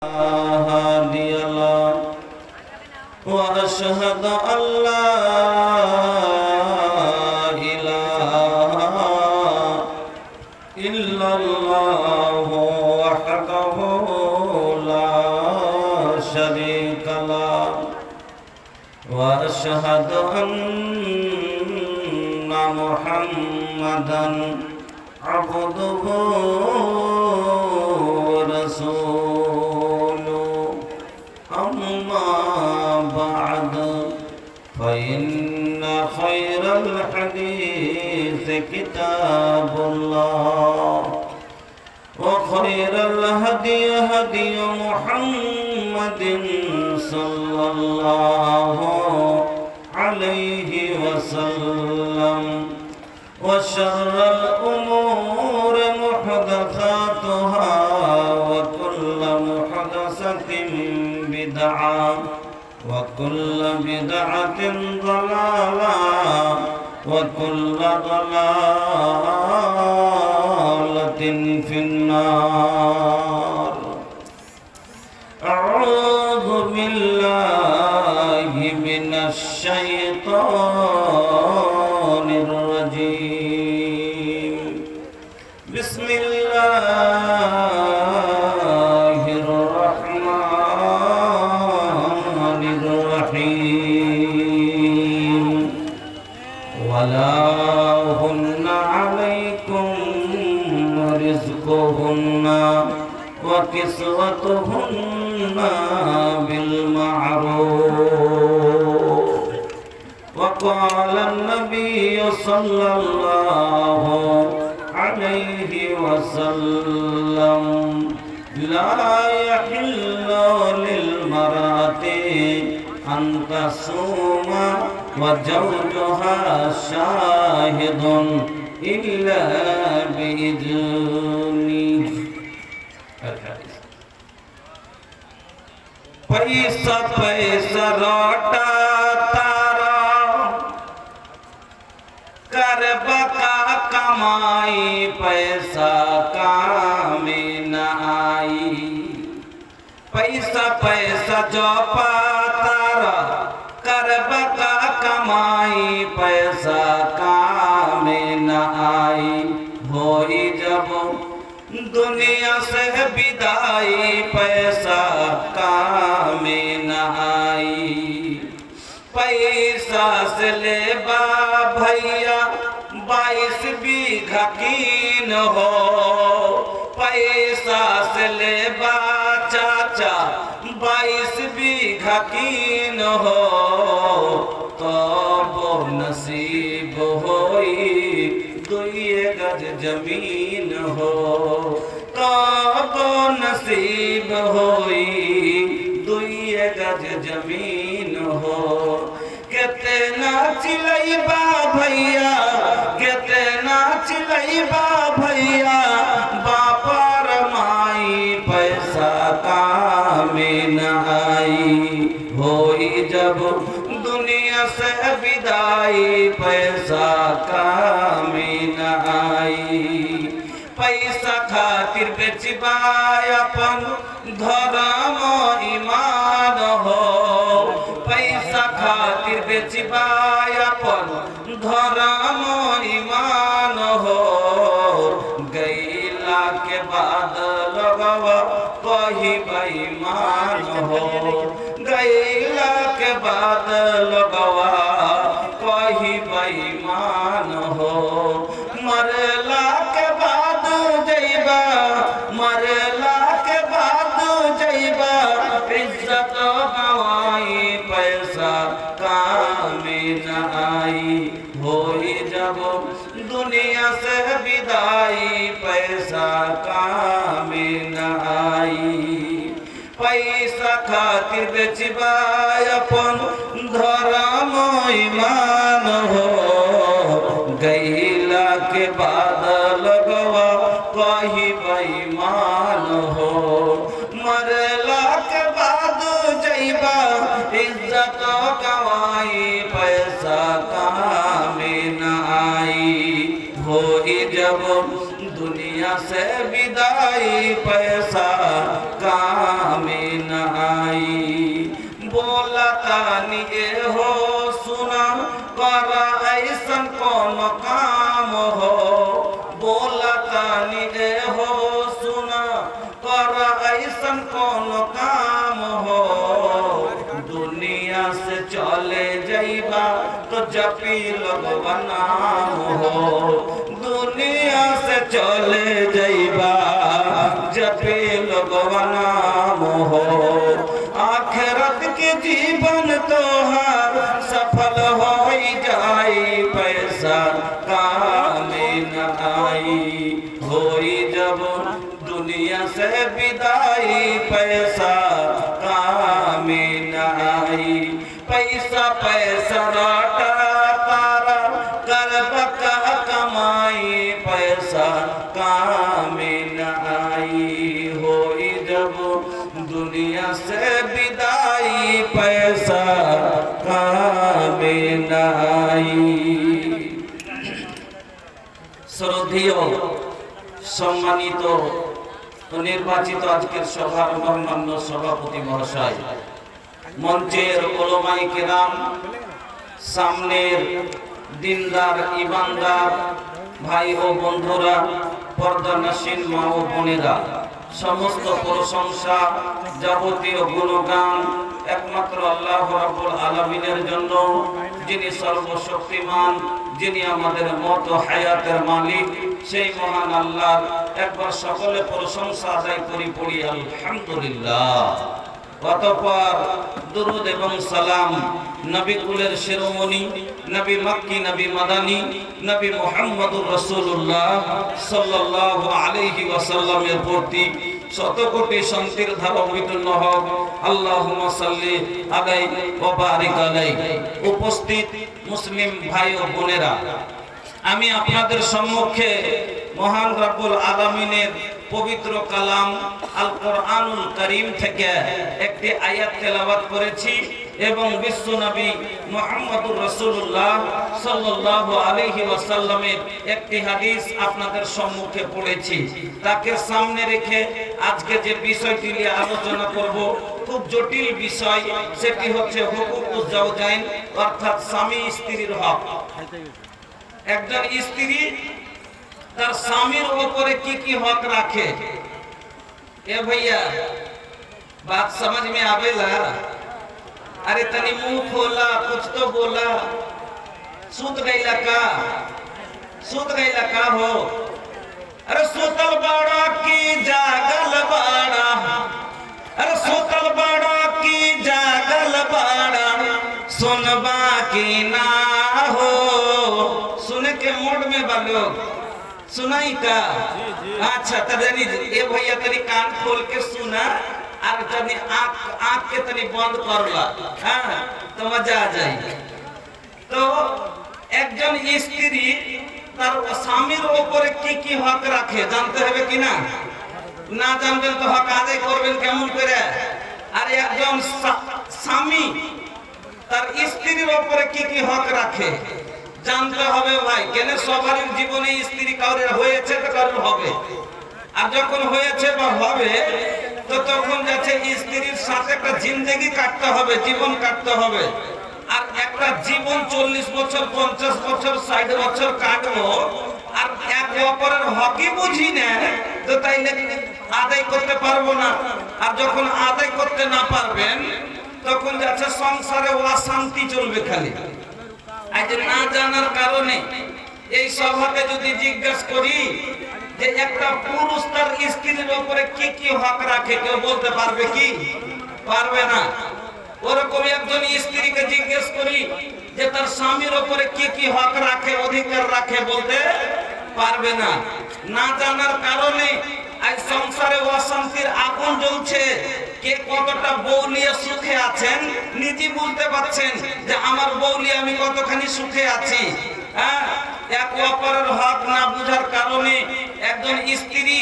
هادي له وأشهد أن لا إله إلا الله وحده لا شريك له وأشهد أن محمدا عبده ورسوله أما بعد فإن خير الحديث كتاب الله وخير الهدي هدي محمد صلى الله عليه وسلم وشر الأمور محدثاتها وكل محدثة بدعة وكل بدعة ضلالة وكل ضلالة في النار. أعوذ بالله من الشيطان الرجيم. بسم الله الرحمن الرحيم. ولا هن عليكم رزقهن وكسوتهن بالمعروف. وقال النبي صلى الله عليه وسلم لا يحل للمرأة أن تصوم وزوجها شاهد إلا بإذنه. पैसा पैसा रोटा तारा कर बका कमाई पैसा काम न आई. पैसा पैसा जो पातारा कर बका कमाई पैसा काम न आई. होई जब दुनिया से विदाई पैसा काम न आई. पैसा से ले बा भैया 22 बीघा कीन हो. पैसा से ले बा चाचा 22 बीघा कीन हो. तो वो नसीब होई 2 गज जमीन हो. तो वो नसीब होई 2 गज जमीन हो. कितना चिलैबा भैया कितना चिलैबा भैया बापर माई पैसा काम न आई. होई जब दुनिया से विदाई पैसा काम न आई. पैसा खातिर बेचबा अपन धर्म ईमान हो. पैसा खातिर बेचबा अपन धर्म ईमान हो. गईला के बाद लगवा कही बेईमान हो. गईला के बाद लगवा कही बेईमान हो. मरला के बाद जइबा मरला के बाद जइबा इज्जत गवाई पैसा काम न आई. होई जब दुनिया से विदाई पैसा काम न आई. पैसा खातिर बेचबा अपन धर्म ईमान हो. गईला के बाद लगवा कही बेईमान हो. मरला के बाद जइबा इज्जत गवाई पैसा काम न आई. होई जब दुनिया से विदाई पैसा काम में न आई। बोला तानी ए हो सुना कर ऐसन कौन काम हो। बोला तानी ए हो सुना कर ऐसन कौन काम हो। दुनिया से चले जाइबा तो जपी लगवा नाम हो। दुनिया से चले जाइबा जपी लगवा नाम हो। आखिरत के जीवन तोहार सफल हो जाई पैसा काम न आई। होई जब दुनिया से विदाई पैसा काम न आई। पैसा पैसा राटा तारा करब का कमाई पैसा काम न आई। होई जब दुनिया से विदाई पैसा काम न आई। শ্রদ্ধেয় সম্মানিত নির্বাচিত আজকের সভার মহামান্য সভাপতি মহাশয়, মঞ্চের ওলামায়ে কেরাম, সামনের দিনদার ইমানদার ভাই ও বন্ধুরা, পর্দানশীন মা ও বোনেরা, সমস্ত প্রশংসা যাবতীয় গুণগান একমাত্র আল্লাহ রাব্বুল আলামিনের জন্য, যিনি সর্বশক্তিমান, যিনি আমাদের মত হায়াতের মালিক, সেই মহান আল্লাহ একবার সকলে প্রশংসা আদায় করি পড়ি আলহামদুলিল্লাহ। অতঃপর দুরুদ এবং সালাম নবী কুলের শিরোমণি, নবী মক্কি, নবী মাদানী, নবী মুহাম্মদুর রাসূলুল্লাহ সাল্লাল্লাহু আলাইহি ওয়াসাল্লামের প্রতি শত কোটি শান্তির ধারা বিতরণ হোক। আল্লাহুম্মা সাল্লি আলাইহি ওয়া বারিক আলাইহি। উপস্থিত মুসলিম ভাই ও বোনেরা, আমি আপনাদের সম্মুখে মহান রব্বুল আলামিনের পবিত্র কালাম আল কোরআনুল কারীম থেকে একটি আয়াত তেলাওয়াত করেছি এবং বিশ্ব নবী মুহাম্মদুর রাসূলুল্লাহ সাল্লাল্লাহু আলাইহি ওয়াসাল্লামের একটি হাদিস আপনাদের সম্মুখে পড়েছি। তাকে সামনে রেখে আজকে যে বিষয়টি নিয়ে আলোচনা করব খুব জটিল বিষয়, সেটি হচ্ছে হুকুকুজ জাওজাইন, অর্থাৎ স্বামী স্ত্রীর হক। একজন স্ত্রী তার স্বামীর উপরে কি কি হক রাখে, ए भैया बात समझ में आवेला? अरे तनी मुंह खोला, कुछ तो बोला। सूत गईला का? सूत गईला का हो? अरे सुतल बाड़ा की जागल बाड़ा, अरे सुतल बाड़ा की जागल बाड़ा, सुनबा की ना हो। सुने के मूड में बालो सुनाई का? अच्छा तनी ए भैया तनी कान खोल के सुना और तनी आँख के तनी बंद करला, हाँ तो मजा आ जाए। तो একজন স্ত্রী তার স্বামীর উপরে কি কি হক রাখে জানতে হবে কি না? না জানবেন তো হক আদায় করবেন কেমন করে? আর একজন স্বামী তার স্ত্রীর উপরে কি কি হক রাখে জানতে হবে ভাই। কেন সবার জীবনে স্ত্রী কাউরের হয়েছে তো কারোর হবে, আর যখন হয়েছে বা হবে তো তখন যাচ্ছে স্ত্রীর সাথে একটা জিন্দেগি কাটতে হবে, জীবন কাটতে হবে। আর একটা জীবন 40 বছর 50 বছর 60 বছর কাটবো আর এক অপরের হকই বুঝি না, তো তাইলে আদায় করতে পারবো না। আর যখন আদায় করতে না পারবেন তখন যাচ্ছে সংসারে অশান্তি চলবে খালি। আজ না জানার কারণে এই সভাতে যদি জিজ্ঞেস করি যে একটা পুরুষ তার স্ত্রীর উপরে কি কি হক রাখে, কেউ বলতে পারবে কি? পারবে না। ওরকম একজন স্ত্রীকে জিজ্ঞেস করি যে তার স্বামীর উপরে কি কি হক রাখে, অধিকার রাখে, বলতে পারবে না। না জানার কারণে আজ সংসারে অশান্তির আগুন জ্বলছে। কে কতটা বউ নিয়ে সুখে আছেন নিজে বলতে পারছেন যে আমার বউ নিয়ে আমি কতখানি সুখে আছি। হ্যাঁ, এক অপরের হক না বুঝার কারণে একজন স্ত্রী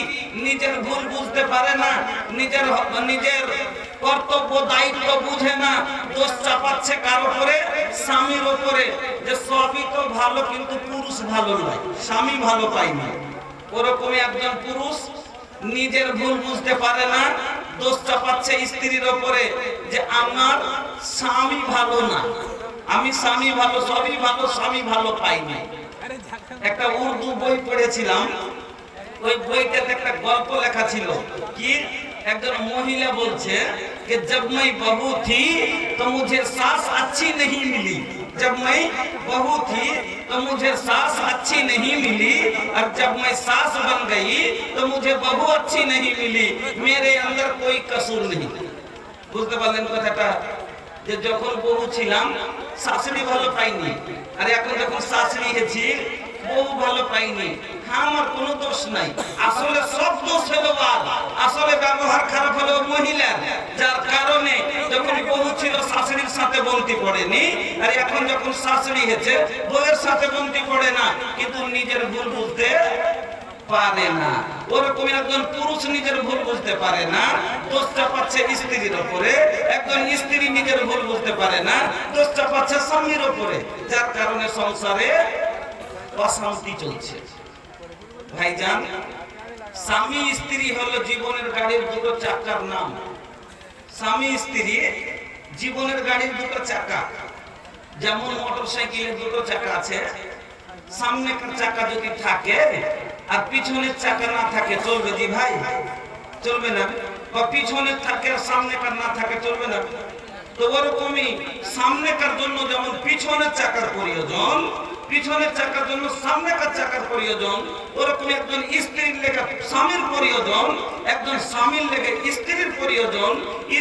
নিজের ভুল বুঝতে পারে না, নিজের কর্তব্য দায়িত্ব বুঝে না, দোষ চাপাচ্ছে কার উপরে? স্বামীর উপরে। যে সবই তো ভালো কিন্তু পুরুষ ভালো নয়, স্বামী ভালো পায় না। ওরকমই একজন পুরুষ নিজের ভুল বুঝতে পারে না, দোষ চাপাচ্ছে স্ত্রীর উপরে যে আমার স্বামী ভালো না, আমি স্বামী ভালো, সবই ভালো, স্বামী ভালো পাইনি। একটা উর্দু বই পড়েছিলাম, ওই বইটাতে একটা গল্প লেখা ছিল কি একজন মহিলা বলছে कि जब मैं बहू थी तो मुझे सास अच्छी नहीं मिली, जब मैं बहू थी तो मुझे सास अच्छी नहीं मिली, और जब मैं सास बन गई तो मुझे बहू अच्छी नहीं मिली, मेरे अंदर कोई कसूर नहीं। বুঝতে পারলেন কথাটা? যে যখন বউ ছিলাম শাশুড়ি ভালো পাইনি, আর এখন যখন শাশুড়ি হয়েছি বউ ভালো পাইনি। হ্যাঁ, আমার কোনো দোষ নাই, আসলে সব দোষ হলো আসলে ব্যবহার খারাপ হলো মহিলার, যার কারণে যখন বউ ছিল শাশুড়ির সাথে বলতে পড়েনি, আর এখন যখন শাশুড়ি হয়েছে বউয়ের সাথে বলতে পড়ে না, কিন্তু নিজের ভুল বুঝতে পারে না। ওরকম একজন পুরুষ নিজের ভুল বুঝতে পারে না, দোষটা পাচ্ছে স্ত্রীর উপরে। একজন স্ত্রী নিজের ভুল বুঝতে পারে না, দোষটা পাচ্ছে স্বামীর উপরে, যার কারণে সংসারে অশান্তি চলছে। ভাইজান, স্বামী স্ত্রী হলো জীবনের গাড়ির দুটো চাকার নাম। স্বামী স্ত্রী জীবনের গাড়ির দুটো চাকা। যেমন মোটরসাইকেলের দুটো চাকা আছে, সামনের চাকা যদি থাকে আর পিছনের চাকা না থাকে চলবে জি ভাই? চলবে না। বা পিছনের থাকে আর সামনেকার না থাকে চলবে না। তো ওরকমই সামনেকার জন্য যেমন পিছনের চাকার প্রয়োজন, পিছনের চাকার জন্য সামনেকার চাকার প্রয়োজন, ওরকম একজন স্ত্রীর লেগে স্বামীর প্রয়োজন, একজন স্বামীর লেগে স্ত্রীর প্রয়োজন।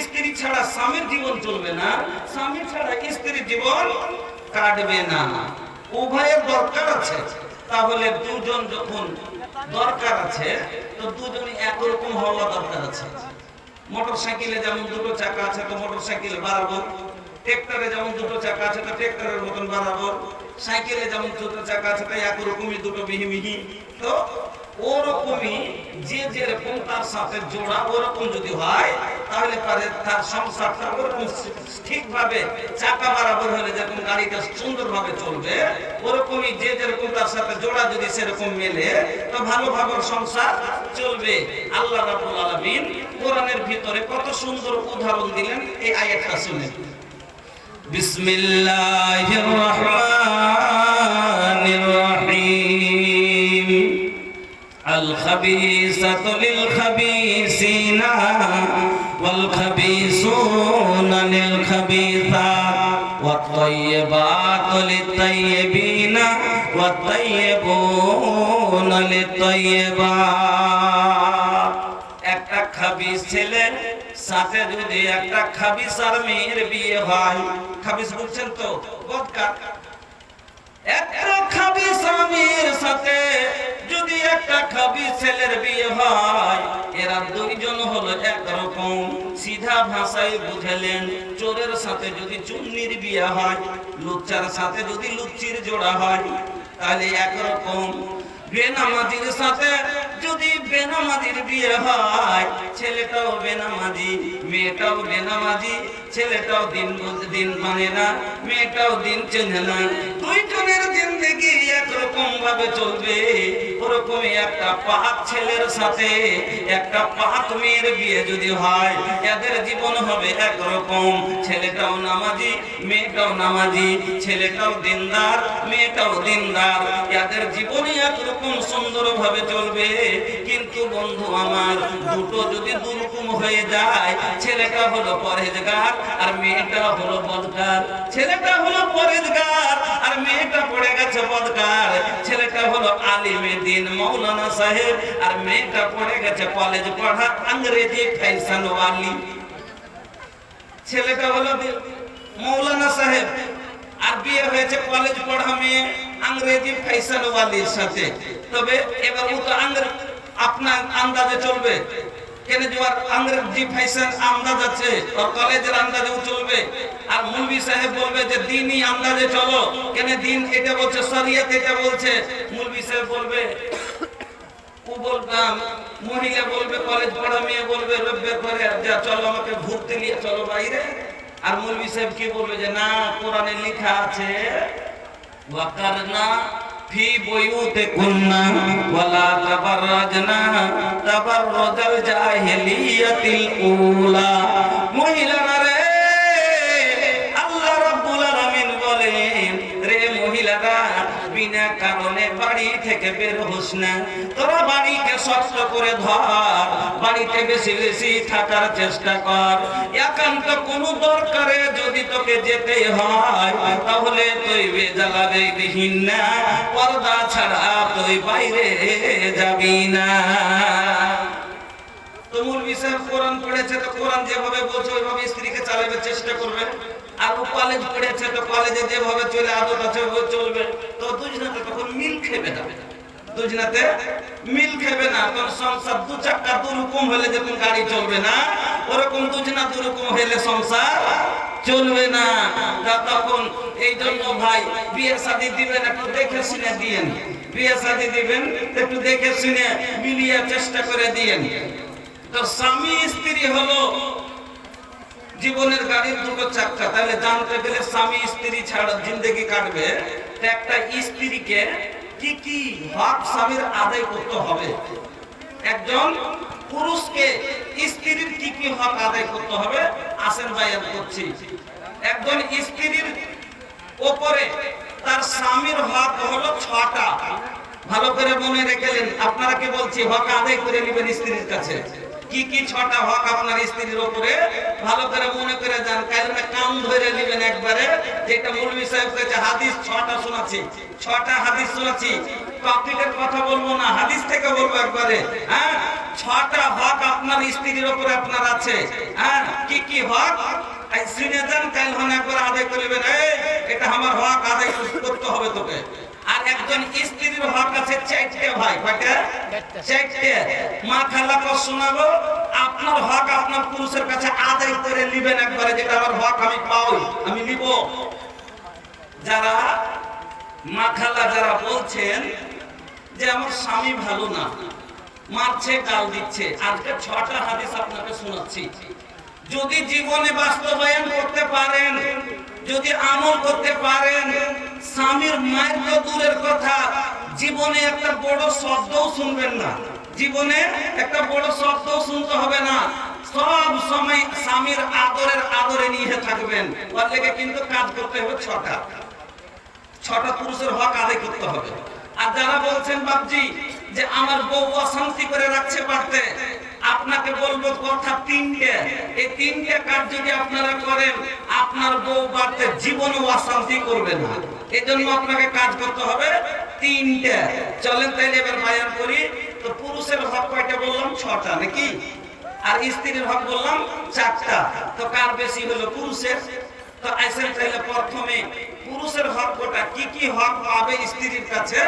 স্ত্রী ছাড়া স্বামীর জীবন চলবে না, স্বামী ছাড়া স্ত্রীর জীবন কাটবে না। উভয়ের দরকার আছে। তাহলে দুজন যখন দরকার আছে তো দুজনই একরকম হওয়া দরকার আছে। মোটরসাইকেলে যেমন দুটো চাকা আছে তো মোটরসাইকেল বরাবর, ট্রাক্টরে যেমন দুটো চাকা আছে তো ট্রাক্টরের মতন বরাবর, সাইকেলে যেমন দুটো চাকা আছে তাই একরকমই দুটো মিহি। তো ওরকমই যে যেরকম তার সাথে জোড়া ওরকম যদি হয় তাহলে পারে তার সংসারটা ওরকম ঠিকভাবে চাকা বরাবর হলে যেরকম গাড়িটা সুন্দরভাবে চলবে, ওরকমই যে যেরকম তার সাথে জোড়া যদি সেরকম মেলে তো ভালোভাবে সংসার চলবে। আল্লাহ রাব্বুল আলামিন কোরআনের ভিতরে কত সুন্দর উদাহরণ দিলেন, এই আয়াতটা শুনেন। বিসমিল্লাহির রাহমানির রহিম। আল খাবিসাতু লিল খাবিসিনা ওয়াল খাবিসুনা লিল খাবিসাত ওয়াত তাইয়্যিবাতু লিত তাইয়্যিবিনা ওয়াত তাইয়্যিবুনা লিত তাইয়্যিবাত। একটা খাবিস ছেলে সাথে যদি একটা খাবিস আর মেয়ের বিয়ে হয়, খাবিস বুঝছেন তো, বদকার। একটা খাবিস মেয়ের সাথে যদি একটা খাবিস ছেলের বিয়ে হয়, এরা দুইজন হলো একরকম। সিধা ভাষায় বুঝালেন, চোরের সাথে যদি চুন্নির বিয়ে হয়, লুচ্চার সাথে যদি লুচ্চির জোড়া হয় তাহলে একরকম। বেনামাজির সাথে যদি বেনামাজির বিয়ে হয়, ছেলেটাও বেনামাজি মেয়েটাও বেনামাজি, ছেলেটাও দিন মানে না মেয়েটাও দিন চেনে না, দুইজনের জিন্দেগি একরকম ভাবে চলবে। ওরকমই একটা পাক ছেলের সাথে একটা পাক মেয়ের বিয়ে যদি হয়, এদের জীবন হবে একরকম। ছেলেটাও নামাজি মেয়েটাও নামাজি, ছেলেটাও দিনদার মেয়েটাও দিনদার, এদের জীবনই একরকম সুন্দর ভাবে চলবে। কিন্তু বন্ধু আমার, দুটো যদি দুরকম হয়ে যায়, ছেলেটা হলো পরহেজগার আর মেয়েটা হলো বদকার, ছেলেটা হলো পরহেজগার আর মেয়েটা পড়ে গেছে বদকার, ছেলেটা হলো আলিমে দিন মৌলানা সাহেব আর মেয়েটা পড়ে গেছে কলেজ পড়া ইংরেজি ফ্যাশন ওয়ালি। ছেলেটা হলো মৌলানা সাহেব আর বিয়ে হয়েছে কলেজ পড়া মেয়ে ইংরেজি ফ্যাশন ওয়ালির সাথে। তবে এবার ও তো আপনার আন্দাজে চলবে, কেন যে ইংরেজি ফ্যাশন আন্দাজ আছে আর কলেজের আন্দাজেও চলবে। আর মুলবি সাহেব বলবে যে দিনই আন্দাজে চলো, কেন দিন এটা বলছে, শরিয়ত এটা বলছে। মুলবি সাহেব বলবে, ও বলতাম মহিলা বলবে কলেজ পড়া মেয়ে বলবে রব্বে করে যা চলো আমাকে ঘুরতে নিয়ে চলো বাইরে। আর মুলবি সাহেব কি বলবে যে না, কোরআনে লেখা আছে ওয়াকারনা ফি বুয়ুতিকুন্না ওয়ালা তাবাররাজনা তাবাররুজাল জাহিলিয়াতিল উলা। মহিলারা রে, আল্লাহ রাব্বুল আলামিন বলেন, রে মহিলারা, বিনা কারণে বাড়ি থেকে বের হোস না। তোরা বাড়িকে শক্ত করে ধর, বাড়িতে বেশি বেশি থাকার চেষ্টা কর। একান্ত কোনো দরকারে যদি তোকে যেতে হয়, তাহলে তুই বেজালাবে বিহীন না, পর্দা ছাড়া তুই বাইরে যাবি না। তো মৌলভী সাহেব কোরআন পড়েছে, তো কোরআন যেভাবে বলছে ওইভাবে স্ত্রীকে চালাবে চেষ্টা করবে। আর ও কলেজ পড়েছে, তো কলেজে যেভাবে চলে আদত আছে ওইভাবে চলবে। তো দুজনাতে তখন মিল খেবে না, দুজনাতে মিল খেবে না। তখন সংসার দু চাক্কা দুরকম হলে যেমন গাড়ি চলবে না, ওরকম দুজনা দুরকম হলে সংসার চলবে না। তখন এই জন্য ভাই বিয়ে শাদী দিবেন একটু দেখে শুনে দিয়েন, বিয়ে শাদী দিবেন একটু দেখে শুনে মিলিয়ে চেষ্টা করে দিয়েন। তো স্বামী স্ত্রী হলো জীবনের গাড়ির দুটো চাক্কা। তাহলে জানতে গেলে স্বামী স্ত্রী ছাড়া জিন্দগি কাটবে, তো একটা স্ত্রীকে কি কি হক স্বামীর আদায় করতে হবে, একজন পুরুষকে স্ত্রীর কি কি হক আদায় করতে হবে, আসেন বায়ান করছি। একজন স্ত্রীর উপরে তার স্বামীর হক হলো 6টা। ভালো করে মনে রেখেলেন, আপনারা কি বলছি হক আদায় করে নেবেন স্ত্রীর কাছে। কি কি 6টা হক আপনার স্ত্রীর উপরে ভালো করে মনে করে যান, কারণে কান ধরে নেবেন একবারে। যেটা মৌলভী সাহেব কাছে হাদিস 6টা শোনাচ্ছি, 6টা হাদিস শোনাচ্ছি। টপিকের কথা বলবো না, হাদিস থেকে বলবো একবারে। হ্যাঁ, 6টা হক আপনার স্ত্রীর উপরে আপনার আছে। হ্যাঁ, কি কি হক শুনে যান, কাল হন একবার আদায় করবেন। এটা আমার হক আদায় করতে হবে তোকে। আর একজন স্ত্রীর হক আছে 4টে ভাই, কয়টা? 4টে। মা খালাকে শোনাবো, আপনার হক আপনার পুরুষের কাছে আদায় করে নেবেন একবারে, যেটা আমার হক আমি পাই, আমি নিব। যারা মা খালা যারা বলছেন যে আমার স্বামী ভালো না, মারছে গাল দিচ্ছে, আজকে 6টা হাদিস আপনাকে শোনাচ্ছি। যদি জীবনে বাস্তবায়ন করতে পারেন, যদি আমল করতে পারেন, স্বামীর মায়ের তো দূরের কথা, জীবনে একটা বড় শব্দও শুনবেন না, জীবনে একটা বড় শব্দও শুনতে হবে না। সব সময় স্বামীর আদরে নিয়ে থাকবেন। ওর লেগে কিন্তু কাজ করতে হবে 6টা পুরুষের হক আদায় করতে হবে। আর যারা বলছেন বাপজি যে আমার বউ অশান্তি করে রাখছে বাড়তে, আপনাকে বলবো কথা 3টে। এই 3টে কাজ যদি আপনারা করেন, আপনার বউ বাড়তে জীবনে অশান্তি করবে না। এই জন্য আপনাকে কাজ করতে হবে 3টে। চলেন তাইলে এবার বায়ান করি। তো পুরুষের হক কয়টা বললাম? 6টা নাকি? আর স্ত্রীর হক বললাম 4টা। তো কার বেশি হলো? পুরুষের। তো আসেন তাহলে প্রথমে পুরুষের হক কোটা, কি কি হক পাবে স্ত্রীর কাছে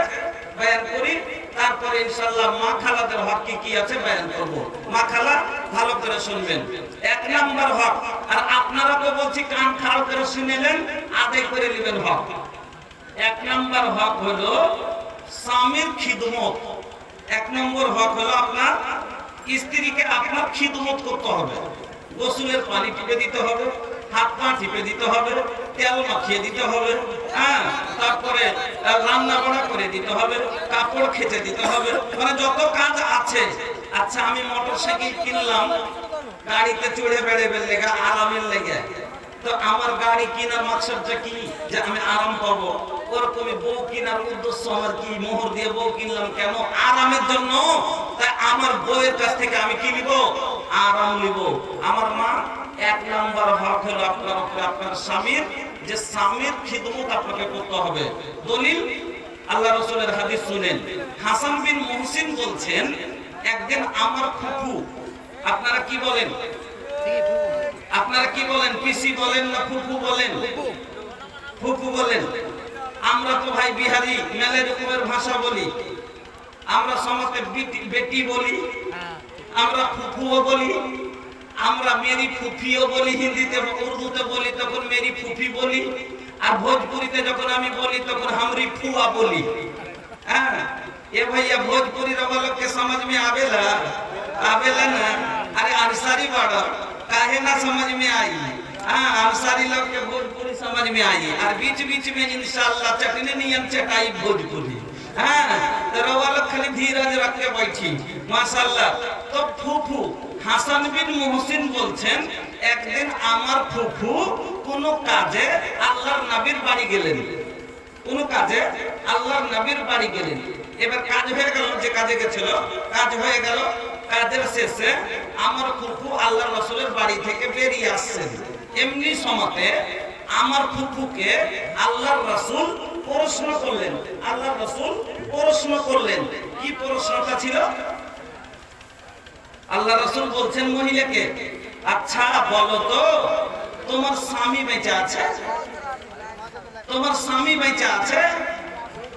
বায়ান করি। তারপরে ইনশাআল্লাহ মা খালাদের হক কি কি আছে বায়ান করব। মা খালা ভালো করে শুনবেন। 1 নাম্বার হক, আর আপনারা তো বলছি কান খারাপ করে শুনেলেন, আদায় করে নেবেন হক। 1 নাম্বার হক হলো স্বামীর খিদমত। 1 নম্বর হক হলো আপনার স্ত্রীকে আপনার খিদমত করতে হবে। গোসলের পানি টিপে দিতে হবে, হাত পা টিপে দিতে হবে, তেল মাখিয়ে দিতে হবে, হ্যাঁ, তারপরে রান্না বাড়া করে দিতে হবে, কাপড় খেতে দিতে হবে, মানে যত কাজ আছে। আচ্ছা, আমি মোটরসাইকেল কিনলাম গাড়িতে চড়ে বেড়াবেন লেগে, আরামের লেগে। তো আমার গাড়ি কেনার মাকসাদটা কি? যে আমি আরাম পাবো। ওরকমই বউ কেনার উদ্দেশ্য আমার কি? মোহর দিয়ে বউ কিনলাম কেন? আরামের জন্য। তাই আমার বউয়ের কাছ থেকে আমি কি নিব? আরাম নিব। আমার মা 1 নাম্বার হক হলো আপনার উপরে আপনার স্বামীর, যে স্বামীর খিদমত আপনাকে করতে হবে। দলিল আল্লাহ রাসূলের হাদিস শুনেন। হাসান বিন মুহসিন বলছেন, একদিন আমার ফুফু, আপনারা কি বলেন? আপনারা কি বলেন? পিসি বলেন না ফুফু বলেন? ফুফু বলেন। আমরা তো ভাই বিহারি, মেলে রকমের ভাষা বলি। আমরা সমাজে বেটি বলি, আমরা ফুফুও বলি, আমরা মেরি ফুফিও বলি। হিন্দিতে উর্দুতে বলি তখন মেরি ফুফি বলি, আর ভোজপুরিতে যখন আমি বলি তখন হামরি ফুয়া বলি। হ্যাঁ, ये भैया भोजपुरी वालों के समझ में आवेला? आवेला ना? अरे अंसारी वाला काहे ना समझ में आई? हाँ, अंसारी लोग के भोजपुरी समझ में आई, और बीच बीच में इंशाल्लाह चटनी नियम चटाई भोजपुरी। হ্যাঁ রওয়ালা খালি ধীরাজ রাখতে পাইছি মাশাআল্লাহ। তো ফুফু হাসান বিন মুহসিন বলছেন একদিন আমার ফুফু কোন কাজে আল্লাহর নবীর বাড়ি গেলেন, কোন কাজে আল্লাহর নবীর বাড়ি গেলেন। এবার কাজ হয়ে গেল, যে কাজে গেছিল কাজ হয়ে গেল, কাজের শেষে আমার ফুফু আল্লাহর রাসূলের বাড়ি থেকে বেরিয়ে আসছেন। এমনি সময়তে আমার ফুফুকে আল্লাহর রাসূল প্রশ্ন করলেন, আল্লাহর রাসূল প্রশ্ন করলেন। কি প্রশ্নটা ছিল? আল্লাহ রাসূল বলছেন মহিলাকে, আচ্ছা বলো তো তোমার স্বামী বেঁচে আছে? তোমার স্বামী বেঁচে আছে?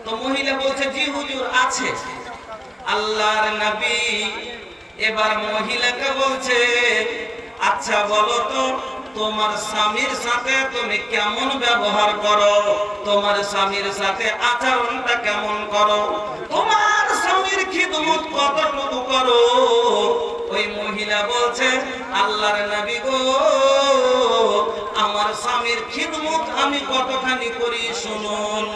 তো মহিলা বলছে জি হুজুর আছে। আল্লাহর নবী এবার মহিলাকে বলছে, আচ্ছা বলো তো তোমার স্বামীর সাথে তুমি কেমন ব্যবহার করো, তোমার স্বামীর সাথে আচরণটা কেমন করো, তোমার স্বামীর খিদমত কতটুকু করো? ওই মহিলা বলছে আল্লাহর নবী গো আমার স্বামীর খিদমত আমি কতখানি করি শুনুন।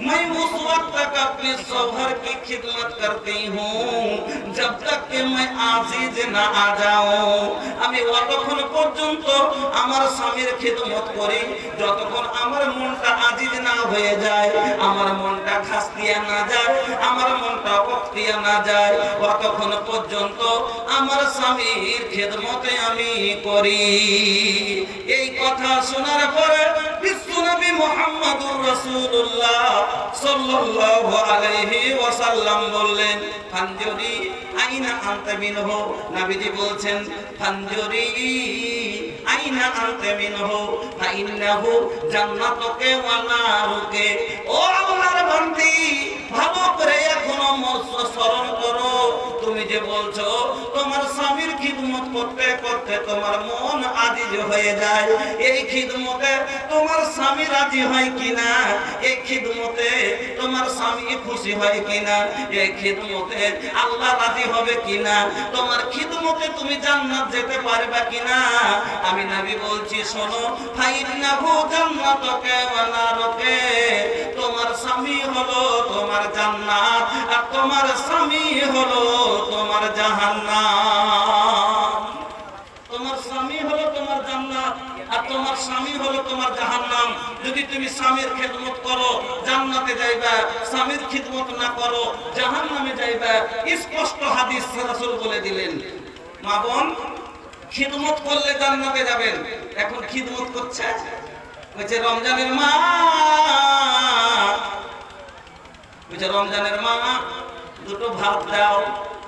मैं उस वक्त तक अपने शौहर की खिदमत करती हूँ जब तक कि मैं आजीज ना आ जाऊं। আমি অতক্ষণ পর্যন্ত আমার স্বামীর খিদমত করি যতক্ষণ আমার মনটা আজিজ না হয়ে যায়, আমার মনটা খাসতিয়া না যায়, আমার মনটা বক্তিয়া না যায়, অতক্ষণ পর্যন্ত আমার স্বামীর খিদমতে আমি করি। এই কথা শোনার পরে বিশ্বনবী মুহাম্মদুর রাসূলুল্লাহ সাল্লাল্লাহু আলাইহি ওয়াসাল্লাম বললেন ফানজুরি আইনা আনতা মিনহু। নবীজি বলছেন ফানজুরি আইনা আনতা মিনহু ফাইন্নাহু জান্নাতুকে ওয়া নারুকে। ও আল্লাহর বান্দি ভালো করে এখনো স্মরণ করো, তুমি যে বলছো তোমার স্বামীর খিদমত করতে করতে তোমার মন আজিজ হয়ে যায়, এই খিদমতে তোমার স্বামী রাজি হয় কিনা, এই খিদমতে তোমার স্বামী খুশি হয় কিনা, এই খিদমতে আল্লাহ রাজি হবে কিনা, তোমার খিদমতে তুমি জান্নাত যেতে পারবে কিনা? আমি নবী বলছি শোনো ফাইন্নাহু জান্নাতুকে ওয়া নারুকে। তোমার স্বামী হলো তোমার জান্নাত আর তোমার স্বামী হলো তোমার জাহান্নাম। তোমার স্বামী হলো তোমার জান্নাত আর তোমার স্বামী হলো তোমার জাহান্নাম। যদি তুমি স্বামীর খিদমত করো জান্নাতে যাইবা, স্বামীর খিদমত না করো জাহান্নামে যাইবা। স্পষ্ট হাদিস রাসূল বলে দিলেন। মা বোন খিদমত করলে জান্নাতে যাবেন, এখন খিদমত করছে বলছে রমজানের মা, বলছে রমজানের মা দুটো ভাত দাও,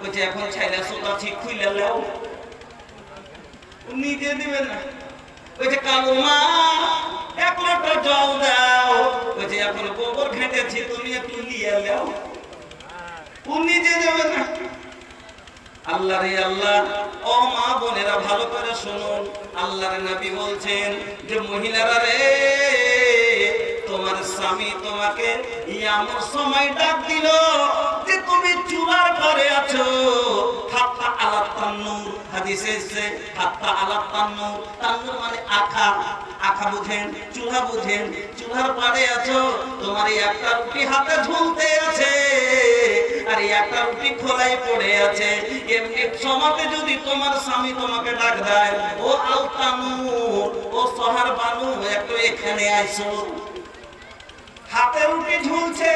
বলছে এখন ছাইলা সোতা ঠিক খুইলা দাও, নিজে দিবে না। বলছে কালু মা এক লোটা জল দাও, বলছে এখন গোবর ঘেঁটেছি তুমি একটু নিয়ে দাও, ও নিজে দেবে না। আল্লাহ রে আল্লাহ, ও মা বোনেরা ভালো করে শুনুন, আল্লাহর নবী বলছেন যে মহিলারা রে তোমার স্বামী তোমাকে এমন সময় ডাক দিল যে তুমি চুলার ঘরে আছো। হাত্তা আলা তান্নুর হাদিসে এসেছে হাত্তা আলা তান্নুর, তান্নুর মানে আখা, আখা বুঝেন, চুলা বুঝেন, চুলার পাড়ে আছো, তোমার এই একটা রুটি হাতে ঝুলতে আছে আর এই একটা রুটি খোলাই পড়ে আছে। এমনি সমাজে যদি তোমার স্বামী তোমাকে ডাক দেয় ও আলতানুর, ও সহার বানু একটু এখানে আইসো, হাতে রুটি ঝুলছে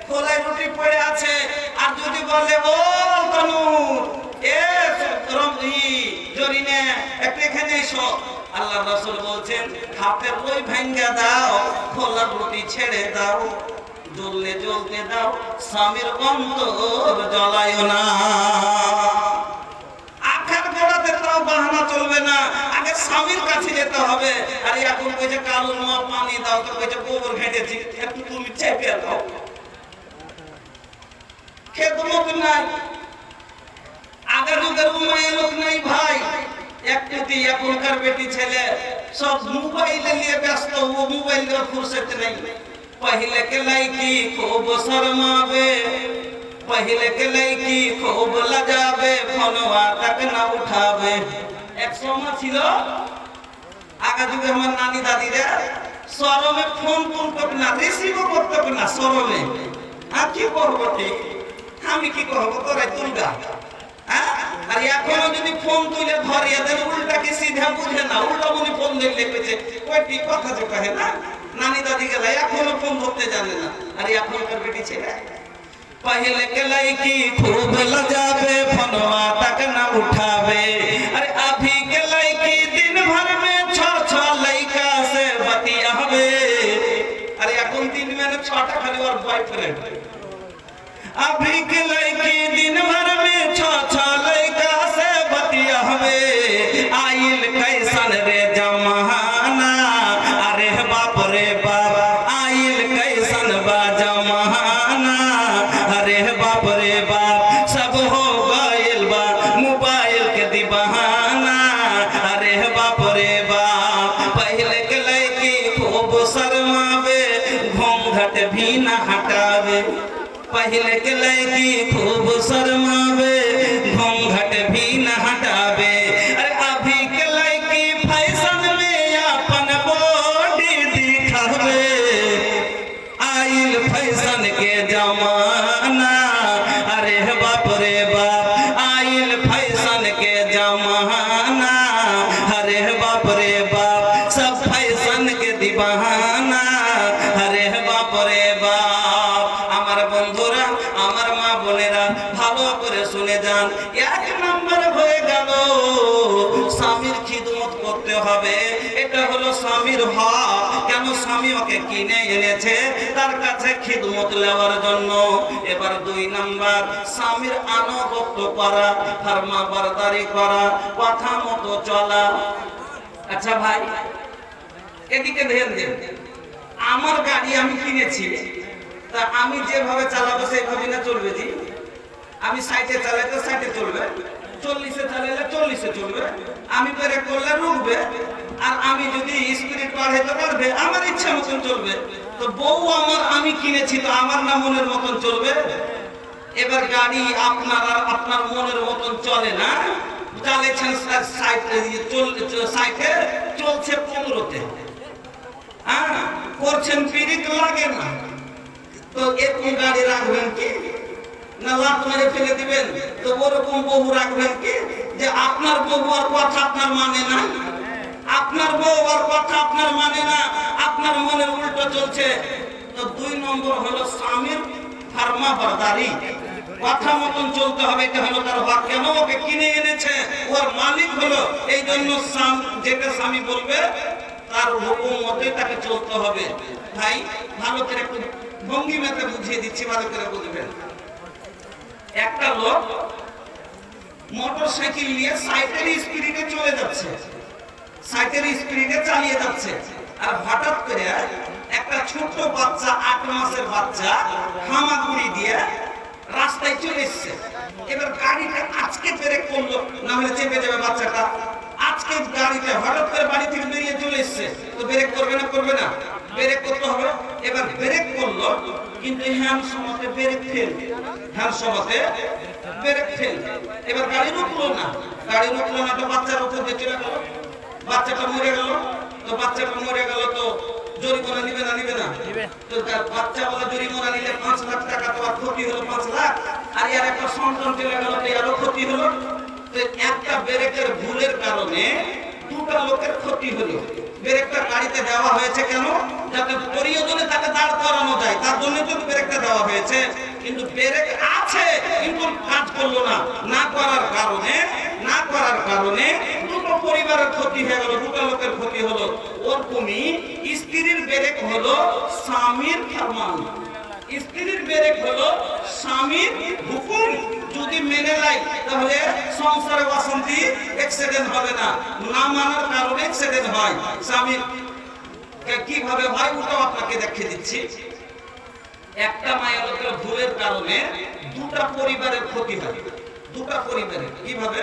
খোলাই রুটি পড়ে আছে, আর যদি বলে ও তানুর এ জরিনে একটু এখানে এসো, আল্লাহ রাসূল বলছেন হাতের ওই ভাঙ্গা দাও, খোলা রুটি ছেড়ে দাও, জ্বললে জ্বলতে দাও, স্বামীর অন্তর জ্বলায়ও না। আখার গোড়াতে তাও বাহানা চলবে না, আগে স্বামীর কাছে যেতে হবে। আর এখন কইছে কালুর মা পানি দাও, তো কইছে গোবর ঘেঁটেছি একটু তুমি চেপে দাও, খেদমত নাই, আগে যুগের উন্নয়ন লোক নাই ভাই। একটু এখনকার বেটি ছেলে সব মোবাইলে নিয়ে ব্যস্ত, ও মোবাইলের ফুরসত নেই। पहले के लड़की खूब शर्मावे, पहले के लड़की खूब लजावे, फोनवा तक ना उठावे। एक समय ছিল আগে যুগে আমার নানি দাদিরা শরমে ফোন করতে না, রিসিভও করতে না, শরমে আর কি করবো ঠিক, আমি কি করবো, তোরাই তুলগা। আর এখনো যদি ফোন তুলে ধরিয়ে দেন উল্টা কি সিধা বুঝে না, উল্টা মনে ফোন দেখলে পেছে কয়টি কথা যে কহে না, নানি দাদি গেলা এখনো ফোন ধরতে জানে না। আর এখনকার বেটি ছেলে पहले के लड़की खूब लजावे फोनवा तक न उठावे, अरे अभी के लड़की दिन भर में छो लड़का से बतियावे। अरे এখন दिन में न छोटा खाली और बॉयफ्रेंड, अभी के लड़की दिन भर में छो लड़का से बतियावे। आइल कैसन रे जमाना, अरे बाप रे बाप आइल कैसन बा जमाना, अरे बाप रे बाप सब हो गइल बा मोबाइल के दीवाना। अरे बाप रे बाप पहले के लड़की खूब शर्मावे घूंघट भी न हटावे, पहले के लड़की खूब शर्मावे घूंघट भी न हटावे। अरे अभी के लड़की फैशन में अपन बॉडी दिखावे, आइल फैशन के जमाना, अरे बाप रे बाप आइल फैशन के जमाना। अरे बाप रे बाप सब फैशन के दीवाना, अरे बाप रे बाप। আমার বন্ধুরা আমার মা বোনেরা ভালো করে শুনে যান, এক নাম্বার হয়ে গেল স্বামীর খিদমত করতে হবে, এটা হলো স্বামীর হক। কেন স্বামী ওকে কিনে এনেছে তার কাছে খিদমত নেওয়ার জন্য। এবার 2 নাম্বার স্বামীর আনুগত্য করা, ফরমা বরদারি করা, কথা মতো চলা। আচ্ছা ভাই এদিকে ধ্যান দেন, আমার গাড়ি আমি কিনেছি, তা আমি যেভাবে চালাবো সেইভাবে না চলবে জি। আমি 60-এ চালাইতে 60-এ চলবে, 40-এ চালাইলে 40-এ চলবে, আমি ব্রেক করলে রুখবে, আর আমি যদি স্পিড বাড়াইতে পারবে আমার ইচ্ছা মতন চলবে। তো বউ আমার আমি কিনেছি তো আমার না মনের মতন চলবে। এবার গাড়ি আপনার আর আপনার মনের মতন চলে না, চালাচ্ছেন 60-এ চলছে 15-তে, হ্যাঁ করছেন ব্রেক লাগে না, তো এরকম গাড়ি রাখবেন কি না লাত মেরে ফেলে দিবেন? তো ওরকম বহু রাখবেন কি যে আপনার বহুর কথা আপনার মানে না, আপনার বহুর কথা আপনার মানে না, আপনার মনের উল্টো চলছে। তো 2 নম্বর হলো স্বামীর ফরমা বরদারি, কথা মতন চলতে হবে, এটা হলো তার হক। কেন ওকে কিনে এনেছে, ওর মালিক হলো, এই জন্য যেটা স্বামী বলবে তার হুকুম মতে তাকে চলতে হবে। ভাই ভালো করে একটু ভঙ্গিমাতে বুঝিয়ে দিচ্ছি, ভালো করে বুঝবেন। একটা লোক মোটর সাইকেল নিয়ে 60-এর স্পিডে চলে যাচ্ছে, 60-এর স্পিডে চালিয়ে যাচ্ছে, আর হঠাৎ করে একটা ছোট বাচ্চা 8 মাসের বাচ্চা হামাগুড়ি দিয়ে রাস্তায় চলে এসছে। এবার গাড়িটা আজকে ব্রেক করলো, না হলে চেপে যাবে বাচ্চাটা। আজকে গাড়িটা হঠাৎ করে বাড়ি থেকে বেরিয়ে চলে এসছে, তো ব্রেক করবে না? করবে না, ব্রেক করতে হবে। এবার ব্রেক করলো কিন্তু হ্যান্ড সমাতে ব্রেক ফেল, হ্যান্ড সমাতে ব্রেক ফেল। এবার গাড়ি রুকলো না, গাড়ি রুকলো না, তো বাচ্চার উপর দিয়ে চলে গেল, বাচ্চাটা মরে গেল। তো বাচ্চাটা মরে গেল তো জরিমানা নিবে না? নিবে না। তো বাচ্চা বলে জরিমানা নিলে 5 লাখ টাকা, তো আর ক্ষতি হলো 5 লাখ, আর এর একটা সন্তান চলে গেল, তো আরো ক্ষতি হলো। তো একটা ব্রেকের ভুলের কারণে 2টা লোকের ক্ষতি হলো। ব্রেকটা গাড়িতে দেওয়া হয়েছে কেন? যাতে প্রয়োজনে তাকে দাঁড় করানো যায়, তার জন্য তো ব্রেকটা দেওয়া হয়েছে। কিন্তু ব্রেক আছে কিন্তু কাজ করলো না, না করার কারণে 2টো পরিবারের ক্ষতি হয়ে গেল, 2টা লোকের ক্ষতি হলো। ওরকমই স্ত্রীর ব্রেক হলো স্বামীর ফরমান, স্ত্রীর ব্রেক হলো স্বামীর হুকুম। যদি মেনে নেয় তাহলে সংসারে অশান্তি, অ্যাক্সিডেন্ট হবে না। না মানার কারণে অ্যাক্সিডেন্ট হয়। স্বামীর কিভাবে হয় ওটাও আপনাকে দেখিয়ে দিচ্ছি। একটা মায়ের লোকের ভুলের কারণে 2টা পরিবারের ক্ষতি হয়, 2টা পরিবারের। কিভাবে?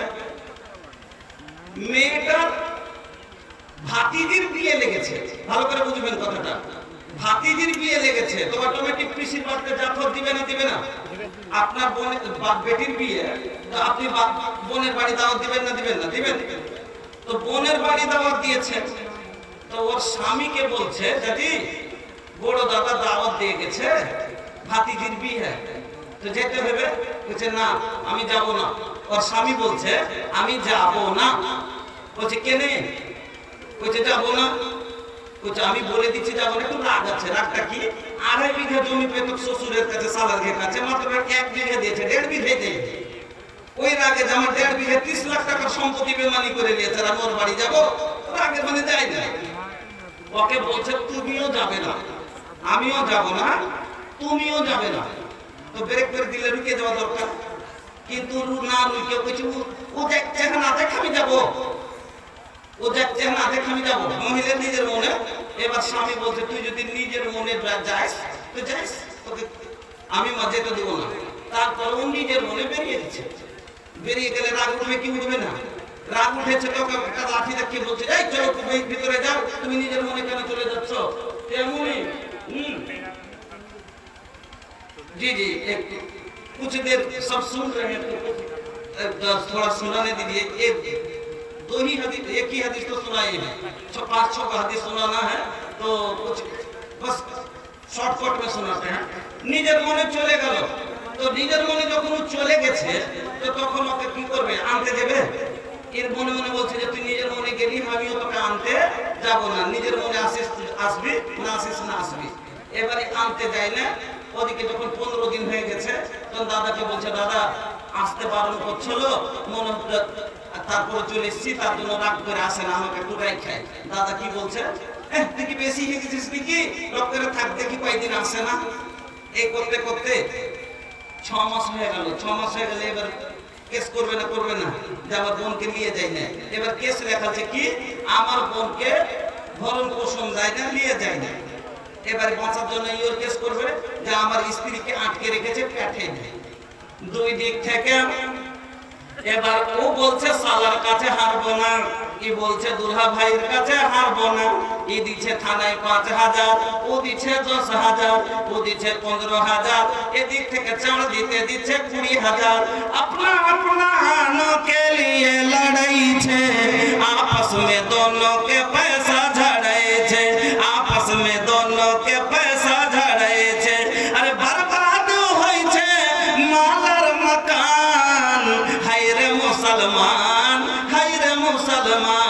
মেয়েটার ভাতিজির বিয়ে লেগেছে, ভালো করে বুঝবেন কথাটা। ভাতিজির বিয়ে লেগেছে, তো অটোমেটিক পিসির বাড়িতে জাফর দিবে না? দিবে না। আপনার বোনের বেটির বিয়ে, তো আপনি বোনের বাড়ি দাওয়াত দিবেন না? দিবেন না? দিবেন। তো বোনের বাড়ি দাওয়াত দিয়েছে, তো ওর স্বামীকে বলছে, দাদি বড় দাদা দাওয়াত দিয়ে গেছে, ভাতিজির বিয়ে, তো যেতে হবে। বলছে না আমি যাব না। ওর স্বামী বলছে আমি যাব না। বলছে কেনে? বলছে যাব না। বলছে আমি বলে দিচ্ছি যাব না। একটু রাগ আছে। রাগটা কি? 2.5 বিঘা জমি পেত শ্বশুরের কাছে, সালারের কাছে, মাত্র 1 বিঘা দিয়েছে, 1.5 বিঘা দেয়। ওই রাগে আমার 1.5 বিঘা 30 লাখ টাকার সম্পত্তি বেমানি করে নিয়েছে, আর ওর বাড়ি যাবো? রাগে মানে যাই না। ওকে বলছে তুমিও যাবে না, আমিও যাব না, তুমিও যাবে না। তো ব্রেক করে দিলে রুকে যাওয়া দরকার, কিন্তু না রুকে বলছি ও দেখছে না দেখ আমি যাবো, ও দেখছে না দেখ আমি যাবো। মহিলা নিজের মনে। এবার স্বামী বলছে তুই যদি নিজের মনে যাস তো যাস, তোকে আমি যেতে দেবো না। তারপর ও নিজের মনে বেরিয়ে দিচ্ছে। বেরিয়ে গেলে রাগ উঠবে কি উঠবে না? রাগ উঠেছে, তোকে একটা লাঠি দেখিয়ে বলছে এই চলো তুমি ভিতরে যাও, তুমি নিজের মনে কেন চলে যাচ্ছ? তেমনই जी जी एक कुछ देर सब सुन रहे हैं तो थोड़ा सुनाने दीजिए। एक 2 ही हदीस, एक ही हदीस तो सुनाए हैं, 5-6 का हदीस सुनाना है तो कुछ बस शॉर्टकट में सुनाते हैं। নিজের মনে চলে গেল, তো নিজের মনে যখন চলে গেছে তো তখন ওকে কি করবে? আনতে দেবে? এর মনে মনে বলছে যে তুই নিজের মনে গেলি, আমিও তোকে আনতে যাব না। নিজের মনে আসিস আসবি, না আসিস না আসবি। এবারে আনতে যায় না। ওদিকে যখন 15 দিন হয়ে গেছে তখন দাদাকে বলছে দাদা আসতে বারণ করছিল, মনে তারপরে চলে এসেছি, তার জন্য রাগ করে আসে না, আমাকে টুকাই খায়। দাদা কি বলছে, তুই কি বেশি হয়ে গেছিস নাকি? লোকেরা থাক দেখি কয়েকদিন আসে না। এই করতে করতে 6 মাস হয়ে গেল। 6 মাস হয়ে গেলে এবার কেস করবে না যে আমার বোনকে নিয়ে যাই না। এবার কেস লেখাচ্ছে কি আমার বোনকে ভরণ পোষণ যায় না, নিয়ে যায় না। এবারে বাঁচার জন্য ইওর কেস করবে যে আমার স্ত্রীকে আটকে রেখেছে পেটে। 2 দিক থেকে এবার ও বলছে সালার কাছে হারবো না, কি বলছে দুলহা ভাইয়ের কাছে হারবো না। ই দিচ্ছে থানায় 5000, ও দিচ্ছে 10000, ও দিচ্ছে 15000, এদিক থেকে ছাড় দিতে দিচ্ছে 20000। अपना अपना के लिए लड़ाई छे, आपस में दोनों के पैसा झड़ाई छे, आपस में दोनों के पैसा झड़ाई छे। अरे बर्बाद होई छे मालर मकान, हाय रे मुसलमान, हाय रे मुसलमान।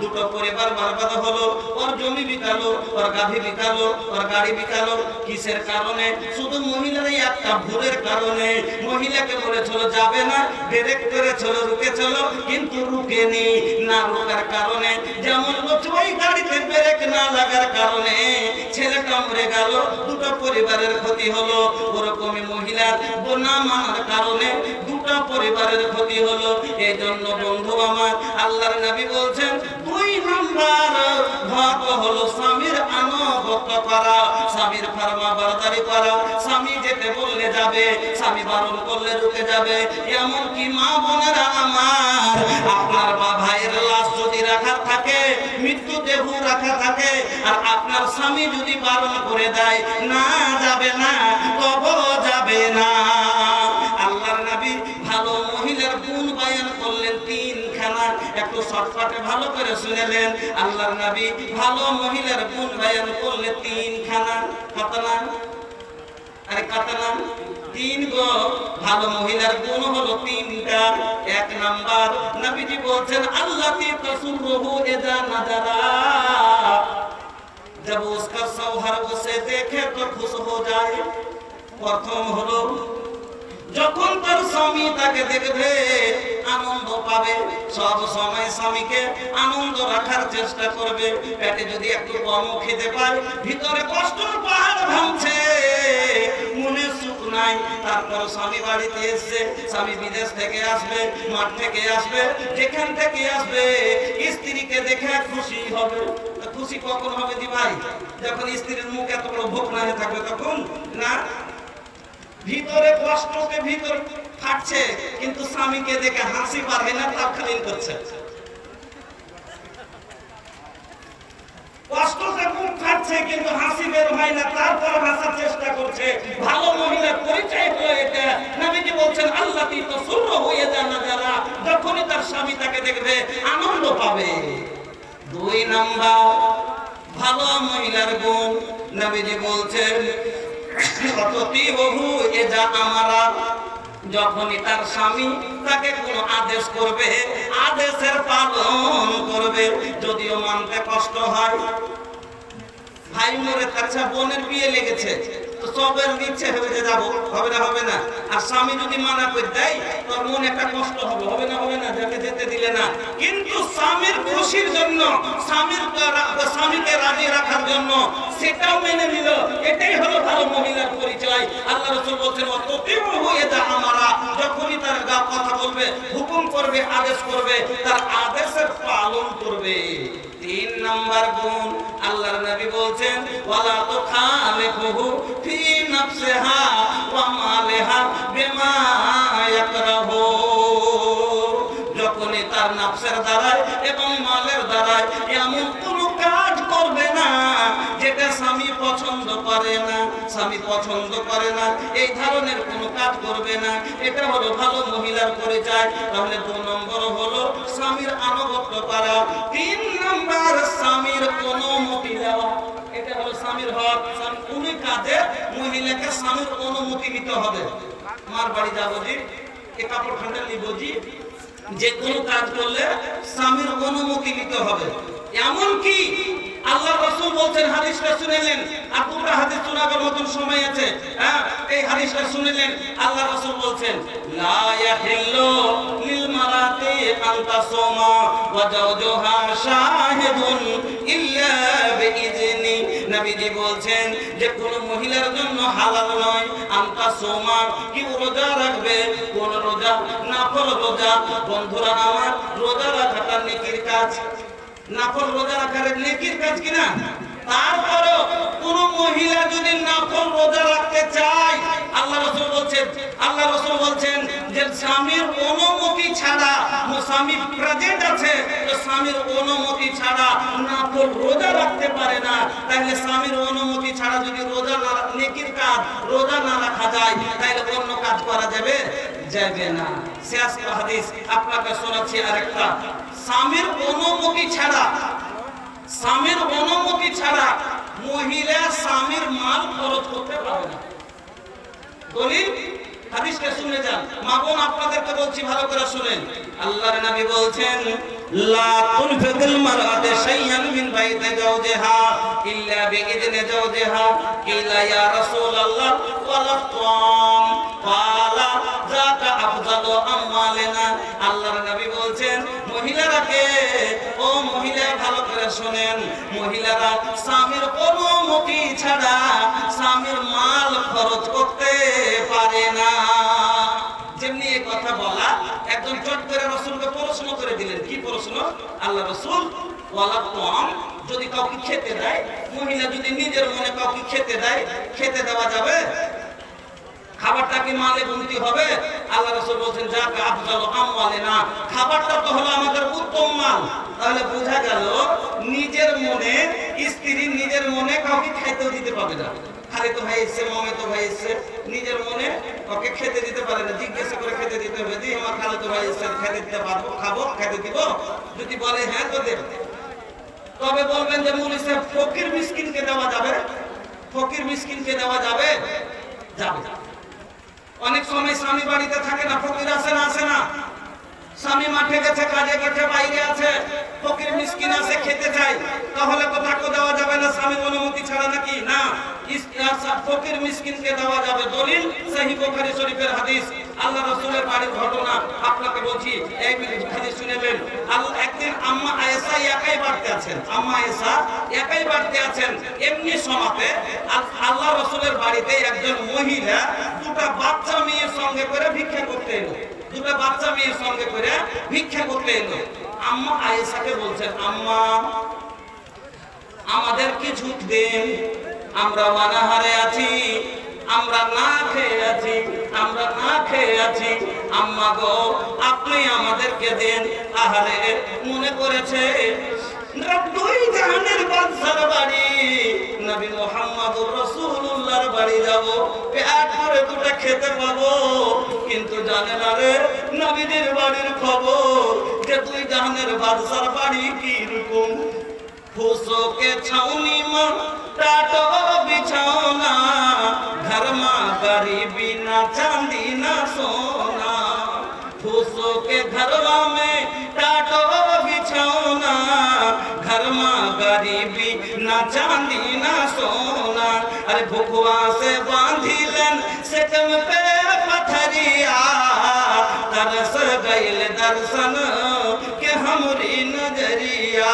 দুটো পরিবার বরবাদ হলো, ওর জমি বিকালো, ওর গাভী বিকালো, ওর গাড়ি বিকালো। কিসের কারণে? শুধু মহিলার একটা ভুলের কারণে। মহিলাকে বলেছিল যাবে না, ব্রেক করে চলো, রুকে চলো, কিন্তু রুকেনি। না রুকার কারণে, যেমন ওই গাড়িতে ব্রেক না লাগার কারণে ছেলেটা মরে গেল, দুটো পরিবারের ক্ষতি হলো। ওরকমই মহিলার না মানার কারণে দুটো পরিবারের ক্ষতি হলো। এই জন্য বন্ধু আমার, আল্লাহর নবী বলছেন 2 নাম্বার ভাগ হলো স্বামীর আনুগত্য করা, স্বামীর ফরমাবরদারি করা। স্বামী যেতে বললে যাবে, স্বামী বারণ করলে রুকে যাবে। এমন কি মা বোনেরা আমার, আপনার বা ভাইয়ের লাশ যদি রাখা থাকে, মৃত্যু দেহ রাখা থাকে, আর আপনার স্বামী যদি বারণ করে দেয় না যাবে না, তবে যাবে না। আল্লাহর নবী ভালো মহিলার গুণ বয়ান করলেন 3খানা। একটু শর্টকাটে ভালো করে শুনেলেন। আল্লাহর নবী ভালো মহিলার গুণ বয়ান করলে 3খানা। কত নাম? আরে কত নাম? 3 গো। ভালো মহিলার গুণ হলো 3টা। 1 নাম্বার নবীজি বলছেন আল্লাতি তাসুরহু ইযা নাজারা, जब उसका शौहर उसे देखे तो खुश हो जाए। प्रथम हलो যখন তার স্বামী তাকে দেখবে আনন্দ পাবে। সব সময় স্বামীকে আনন্দ রাখার চেষ্টা করবে। পেটে যদি একটু কম খেতে পায়, ভিতরে কষ্টর পাহাড় ভাঙছে, মনে সুখ নাই। তারপর স্বামী বাড়িতে এসছে, স্বামী বিদেশ থেকে আসবে, মাঠ থেকে আসবে, যেখান থেকে আসবে, স্ত্রীকে দেখে খুশি হবে। খুশি কখন হবে দি ভাই? যখন স্ত্রীর মুখ এত বড় ভোগ না থাকবে তখন না। ভিতরে কষ্টকে ভিতর ফাটছে, কিন্তু স্বামীকে দেখে হাসি পারবে না, তাৎক্ষণিক করছে। কষ্টতে মুখ ফাটছে কিন্তু হাসি বের হয় না, তারপর হাসার চেষ্টা করছে। ভালো মহিলার পরিচয় হলো এটা। নবীজি বলছেন আল্লাতি তাসুরহু ইযা নাজারা, যখনই তার স্বামী তাকে দেখবে আনন্দ পাবে। 2 নাম্বার ভালো মহিলার গুণ নবীজি বলছেন অততিহু এজা আমারা, যখনই তার স্বামী তাকে কোনো আদেশ করবে আদেশের পালন করবে, যদিও মানতে কষ্ট হয়। ভাই মরে তার বোনের বিয়ে লেগেছে, তো সবের ইচ্ছে হবে যে যাবো, হবে না হবে না। আর স্বামী যদি মানা করে দেয় তোর মনে একটা কষ্ট হবে, হবে না হবে না, যাকে যেতে দিলে না। কিন্তু স্বামীর খুশির জন্য, স্বামীকে রাজি রাখার জন্য সেটাও মেনে নিল, এটাই হলো ভালো মহিলার পরিচয়। আল্লাহ রাসূল বলেন অততিহু এজা আমারা, যখনই তার কথা বলবে, হুকুম করবে, আদেশ করবে, তার আদেশের পালন করবে। 3 নাম্বার গুণ আল্লাহর নবী বলছেন ওয়ালা তুখালিফুহু ফি নাফসিহা ওয়া মালিহা বিমা ইয়াকরাহু, যখনই তার নফসের দ্বারায় এবং মালের দ্বারায় এমন কোন কাজ করবে না যেটা স্বামী পছন্দ করে না, স্বামী পছন্দ করে না এই ধরনের কোন কাজ করবে না। এটা হলো ভালো মহিলার পরিচয়। তাহলে 2 নম্বর হলো স্বামীর আনুগত্য করা। 3 নম্বর স্বামীর অনুমতি দেওয়া। এটা হলো স্বামীর হক। কোন কাজে মহিলাকে স্বামীর অনুমতি নিতে হবে। মার বাড়ি যাবো জি, এ কাপড় খান্ডা নিব জি, যে কোনো কাজ করলে স্বামীর অনুমতি নিতে হবে। এমন কি আল্লাহ রাসূল বলছেন, হাদিসটা শুনেলেন, আর পুরো হাদিস শোনাবার মতন সময় আছে, হ্যাঁ এই হাদিসটা শুনেলেন। আল্লাহ রাসূল বলছেন লা ইয়াহিল্লু লিল মারাতি আন তাসুমা ওয়া যাওজুহা শাহিদুন ইল্লা বিইজনি। নবীজি বলছেন যে কোন মহিলার জন্য হালাল নয় আন তাসুমা, কি রোজা রাখবে, কোন রোজা, নাফল রোজা। বন্ধুরা আমার, রোজা রাখাটা নেকির কাজ, নাফল রোজা রাখার নেকির কাজ কিনা। তারপরও কোন মহিলা যদি নাফল রোজা রাখতে চায়, আল্লাহ রাসূল বলছেন যে স্বামীর অনুমতি ছাড়া, স্বামী প্রেজেন্ট আছে তো স্বামীর অনুমতি ছাড়া নাফল রোজা রাখতে পারে না। তাহলে স্বামীর অনুমতি ছাড়া যদি রোজা না, নেকির কাজ রোজা না রাখা যায়, তাহলে অন্য কাজ করা যাবে না। শেষ হাদিস আপনাকে শোনাচ্ছি আরেকটা। স্বামীর অনুমতি ছাড়া, স্বামীর অনুমতি ছাড়া মহিলা স্বামীর মাল খরচ করতে পারে না। দলিল হাদিসটা শুনে যান। মা বোন আপনাদেরকে বলছি, ভালো করে শুনেন। আল্লাহর নবী বলছেন লা তুনফিকুল মারআতু শাইআন মিন বাইতি যাওজিহা ইল্লা বিইذনি যাওজিহা। কিলা ইয়া রাসূলুল্লাহ ওয়ালা তাম ক্বালা যাকা আফযালু আমালিনা। আল্লাহর নবী বলছেন মহিলারাকে, ও মহিলা ভালো করে শুনেন, মহিলারা স্বামীর অনুমতি ছাড়া স্বামীর মাল খরচ করতে পারে না। যেমনি এই কথা বলা, একজন চট করে রাসূলকে প্রশ্ন করে দিলেন। কি প্রশ্ন? আল্লাহ রাসূল ওয়ালা তাম, যদি কাউকে খেতে দেয়, মহিলা যদি নিজের মনে কাউকে খেতে দেয়, খেতে দেওয়া যাবে? খাবারটা কি মালে গুনতি হবে? আল্লাহ রাসূল বলেন যাকা আফযালু আমওয়ালিনা, খাবারটা তো হলো আমাদের উত্তম মাল। তাহলে বোঝা গেল নিজের মনে, স্ত্রী নিজের মনে কাউকে খেতে দিতে পারবে না। খালি তো ভাই এসছে, মামে তো ভাই এসছে, নিজের মনে ওকে খেতে দিতে পারে না। জিজ্ঞাসা করে খেতে দিতে হবে, জি আমার খালি তো ভাই এসছে, খেতে দিতে পারবো, খাবো, খেতে দিব? যদি বলে হ্যাঁ তো দেব, তবে বলবেন যে মুনি সাহেব ফকির মিসকিনকে দেওয়া যাবে? ফকির মিসকিনকে দেওয়া যাবে? যাবে। অনেক সময় স্বামী বাড়িতে থাকে না, ফকির আসে না, স্বামী মাঠে গেছে, কাজে গেছে, বাইরে আছে, ফকির মিসকিন আসে খেতে চাই, তাহলে তো তাকে দেওয়া যাবে না স্বামীর অনুমতি ছাড়া নাকি? না, ফকির মিসকিনকে দেওয়া যাবে। দলিল সহিহ বুখারী শরীফের হাদিস। আল্লাহ রাসূলের বাড়ির ঘটনা আপনাকে বলছি, এই হাদিস শুনেবেন। একদিন আম্মা আয়েশা একাই বাড়িতে আছেন, আম্মা আয়েশা একাই বাড়িতে আছেন। এমনি সময়তে আল্লাহ রাসূলের বাড়িতে একজন মহিলা দুটো বাচ্চা মেয়ের সঙ্গে করে ভিক্ষা করতে এলো, দুটো বাচ্চা মেয়ের সঙ্গে করে ভিক্ষা করতে এলো। আম্মা আয়েশাকে বলছেন, আম্মা আমাদের কিছু দেন, আমরা মানাহারে আছি, আমরা না খেয়ে আছি, আমরা না খেয়ে আছি, আম্মা গো আপনি আমাদেরকে দেন। আহারে মনে করেছে দুই জাহানের বাদশার বাড়ি নবী মুহাম্মদুর রাসূলুল্লাহর বাড়ি যাব, পেট করে দুটো খেতে পাবো, কিন্তু জানে না রে নবীদের বাড়ির খবর যে দুই জাহানের বাদশার বাড়ি কি রকম। ফুসোকে ছাউনি মা টাটো বিছাওনা घरमा गरीबी ना चांदी ना सोना, फूसों के घरवा में टाटो बिछौना, घरमा गरीबी ना चांदी ना सोना। अरे भुखवा से बांधिलन से कम पे पथरिया, तरस गइल दर्शन के हमरी नजरिया,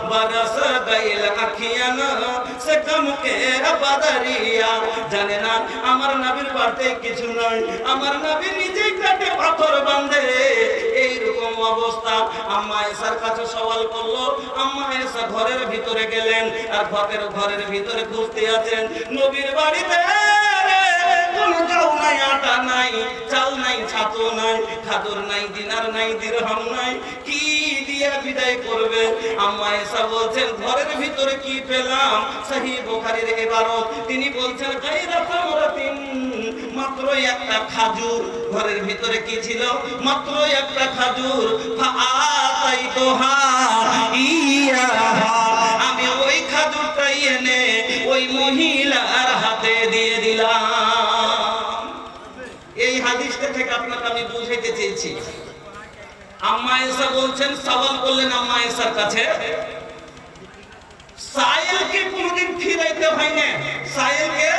बरस गइल अखियन से कम के बदरिया। জানে না আমার নবীর বাড়িতে কিছু নাই, আমার নবী নিজেই কাটে পাথর বাঁধে। এইরকম অবস্থা আম্মা আয়েশার কাছে সওয়াল করলো। আম্মা আয়েশা ঘরের ভিতরে গেলেন, আর ঘরের ভিতরে খুঁজতে আছেন নবীর বাড়িতে কোনো চাল নাই, আটা নাই, চাল নাই, ছাতু নাই, খাদর নাই, দিনার নাই, দিরহাম নাই, কি দিয়ে বিদায় করবে? আম্মা আয়েশা বলছেন ঘরের ভিতরে কি পেলাম? সহিহ বুখারীর ইবারত, তিনি বলছেন গায়রা তামরাতিন, মাত্র একটা খাজুর। ঘরের ভিতরে কি ছিল? মাত্র একটা খাজুর। ফাআতাইতুহা ইয়াহা, আমি ওই খাজুরটাই এনে ওই মহিলার হাতে দিয়ে দিলাম। এই হাদিসটা থেকে আপনাকে আমি বুঝাইতে চেয়েছি। আম্মা আয়েশা বলছেন, সওয়াল করলেন আম্মা আয়েশার কাছে, সাইলকে কোনদিন ফিরাইতে হয় না, সাইলকে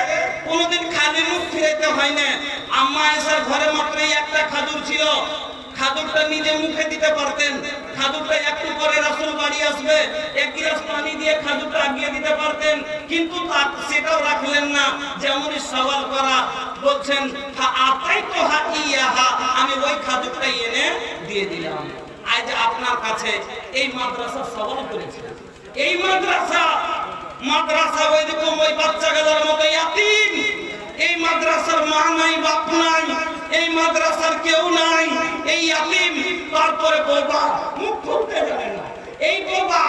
কোনদিন খালি মুখ ফিরাইতে হয় না। আম্মা আয়েশার ঘরে মাত্র একটা খাজুর ছিল, খাজুরটা নিজে মুখে দিতে পারতেন। খাজুরটা একটু পরে রাসূল বাড়ি আসবে, এক গ্লাস পানি দিয়ে খাজুরটা আগিয়ে দিতে পারতেন, কিন্তু সেটাও রাখলেন না। যেমনই সওয়াল করা, বলছেন ফাআতাইতুহা ইয়াহা, আমি ওই খাজুরটাই এনে দিয়ে দিলাম। আজ আপনার কাছে এই মাদ্রাসা সওয়াল করেছে, এই মাদ্রাসা ওইরকম ওই বাচ্চাগুলোর মতো ইয়াতীম। এই মাদ্রাসার মা নাই, বাপ নাই, এই মাদ্রাসার কেউ নাই, এই ইয়াতীম। তারপরে বাবা মুখ খুলতে জানে না, এই বাবা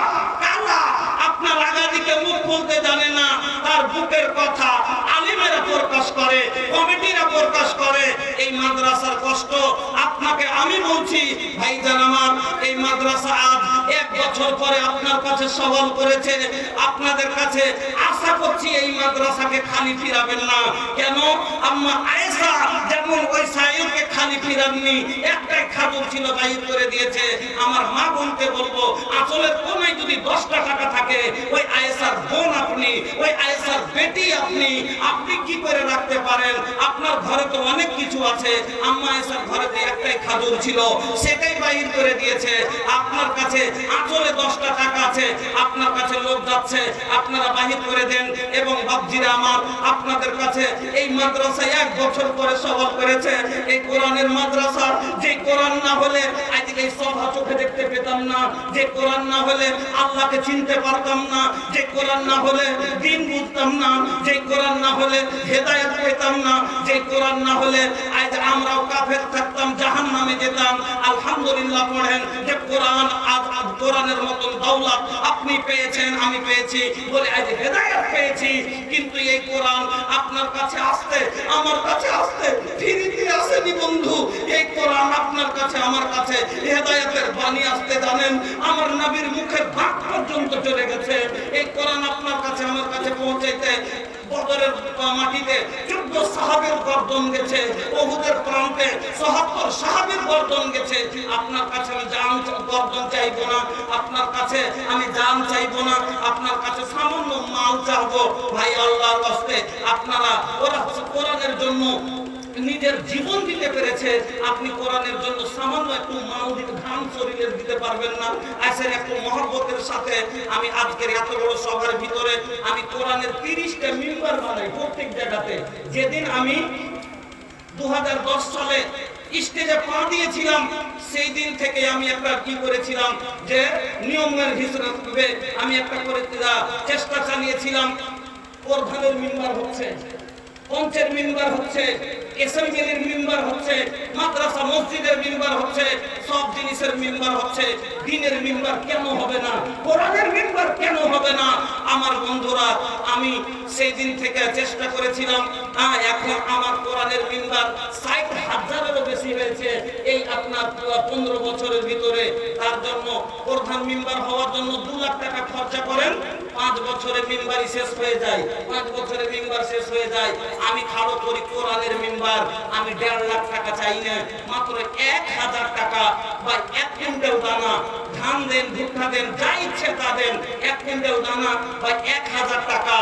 কালা আপনার আগাদিকে মুখ খুলতে জানে না। তার বুকের কথা আলিমেরা প্রকাশ করে, কমিটিরা প্রকাশ করে। এই মাদ্রাসার কষ্ট আপনাকে আমি বলছি ভাইজান আমার, এই মাদ্রাসা আজ 1 বছর পরে আপনার কাছে সওয়াল করেছে। আপনাদের কাছে আশা করছি এই মাদ্রাসাকে খালি ফিরাবেন না। কেন? আম্মা আয়েশা যেমন ওই সাইলকে খালি ফিরাননি, একটাই খাজুর ছিল বাইর করে দিয়েছে। আমার মা বোনকে বলবো, আসলের কোনায় যদি 10টা টাকা থাকে, ওই আয়েশার বোন আপনি, ওই আয়েশার বেটি আপনি, আপনি কি করে রাখতে পারেন? আপনার ঘরে তো অনেক কিছু আছে। আম্মা আয়েশার ঘরে তো একটাই খাজুর ছিল, সেটাই বাইর করে দিয়েছে। আপনার কাছে আসলে 10টা টাকা আছে, আপনার কাছে লোক যাচ্ছে, আপনারা বাহির করে দেন। এবং বাপজিরা আমার, আপনাদের কাছে এই মাদ্রাসা 1 বছর পরে সওয়াল করেছে। এই কোরআনের মাদ্রাসা, যে কোরআন না হলে আজকে এই সভা চোখে দেখতে পেতাম না, যে কোরআন না হলে আল্লাহকে চিনতে পারতাম না, যে কোরআন না হলে দ্বীন বুঝতাম না, যে কোরআন না হলে হেদায়েত পেতাম না, যে কোরআন না হলে আজ আমরাও কাফের থাকতাম, জাহান্নামে যেতাম। আলহামদুলিল্লাহ পড়েন যে কোরআন, আজ কোরআনের মতন দৌলত আপনি পেয়েছেন, আমি পেয়েছি বলে আজ হেদায়েত পেয়েছি। কিন্তু এই কোরআন আপনার কাছে আসতে, আমার কাছে আসতে ফিরিতে আসেনি বন্ধু। এই কোরআন আপনার কাছে, আমার কাছে হেদায়েতের বাণী আসতে জানেন আমার নবীর মুখের ভাগ পর্যন্ত চলে গেছে। এই কোরআন আপনার কাছে, আমার কাছে পৌঁছাইতে বদরের মাটিতে 14 সাহাবীর গর্দন গেছে, উহুদের প্রান্তে ৭৭ সাহাবীর গর্দন গেছে। আপনার কাছে আমি জান গর্দন চাইবো না, আপনার কাছে আমি জান চাইবো না, আপনার কাছে সামান্য মাল চাইবো। ভাই আল্লাহর ওয়াস্তে আপনারা, ওরা কোরআনের জন্য নিজের জীবন দিতে পেরেছে, আপনি কোরআনের জন্য সামান্য একটু মাল দিতে, ঘাম শরীরের দিতে পারবেন না। আসেন একটু মহব্বতের সাথে আমি আজকের এত বড় সভার ভিতরে আমি কোরআনের 30টা মিম্বার বানাই প্রত্যেক জায়গাতে। যেদিন আমি 2010 সালে স্টেজে পা দিয়েছিলাম, সেই দিন থেকে আমি একটা কি করেছিলাম যে নিয়মের হিসেবে আমি একটা করে চেষ্টা চালিয়েছিলাম। প্রধানের মিম্বার হচ্ছে, পঞ্চের মিম্বার হচ্ছে, এসএমবির মিম্বার হচ্ছে, মাদ্রাসা মসজিদের মিম্বার হচ্ছে, সব জিনিসের মিম্বার হচ্ছে। দ্বীনের মিম্বার কেন হবে না? কোরআনের মিম্বার কেন হবে না? আমার বন্ধুরা, আমি সেই দিন থেকে চেষ্টা করেছিলাম। এখন আমার কোরআনের মিম্বার 60,000-এরও বেশি হয়েছে এই আপনার 15 বছরের ভিতরে। তার জন্য প্রধান মিম্বার হওয়ার জন্য 2 লাখ টাকা খরচা করেন, 5 বছরে মিম্বারই শেষ হয়ে যায়, 5 বছরে মিম্বার শেষ হয়ে যায়। আমি খাড়ো করি কোরআনের মিম্বার, আমি 1.5 লাখ টাকা চাই না, মাত্র 1000 টাকা বা 1 কুইন্টাল দানা ধান দেন, ভুট্টা দেন, যা ইচ্ছে তা দেন, 1 কুইন্টাল দানা বা 1000 টাকা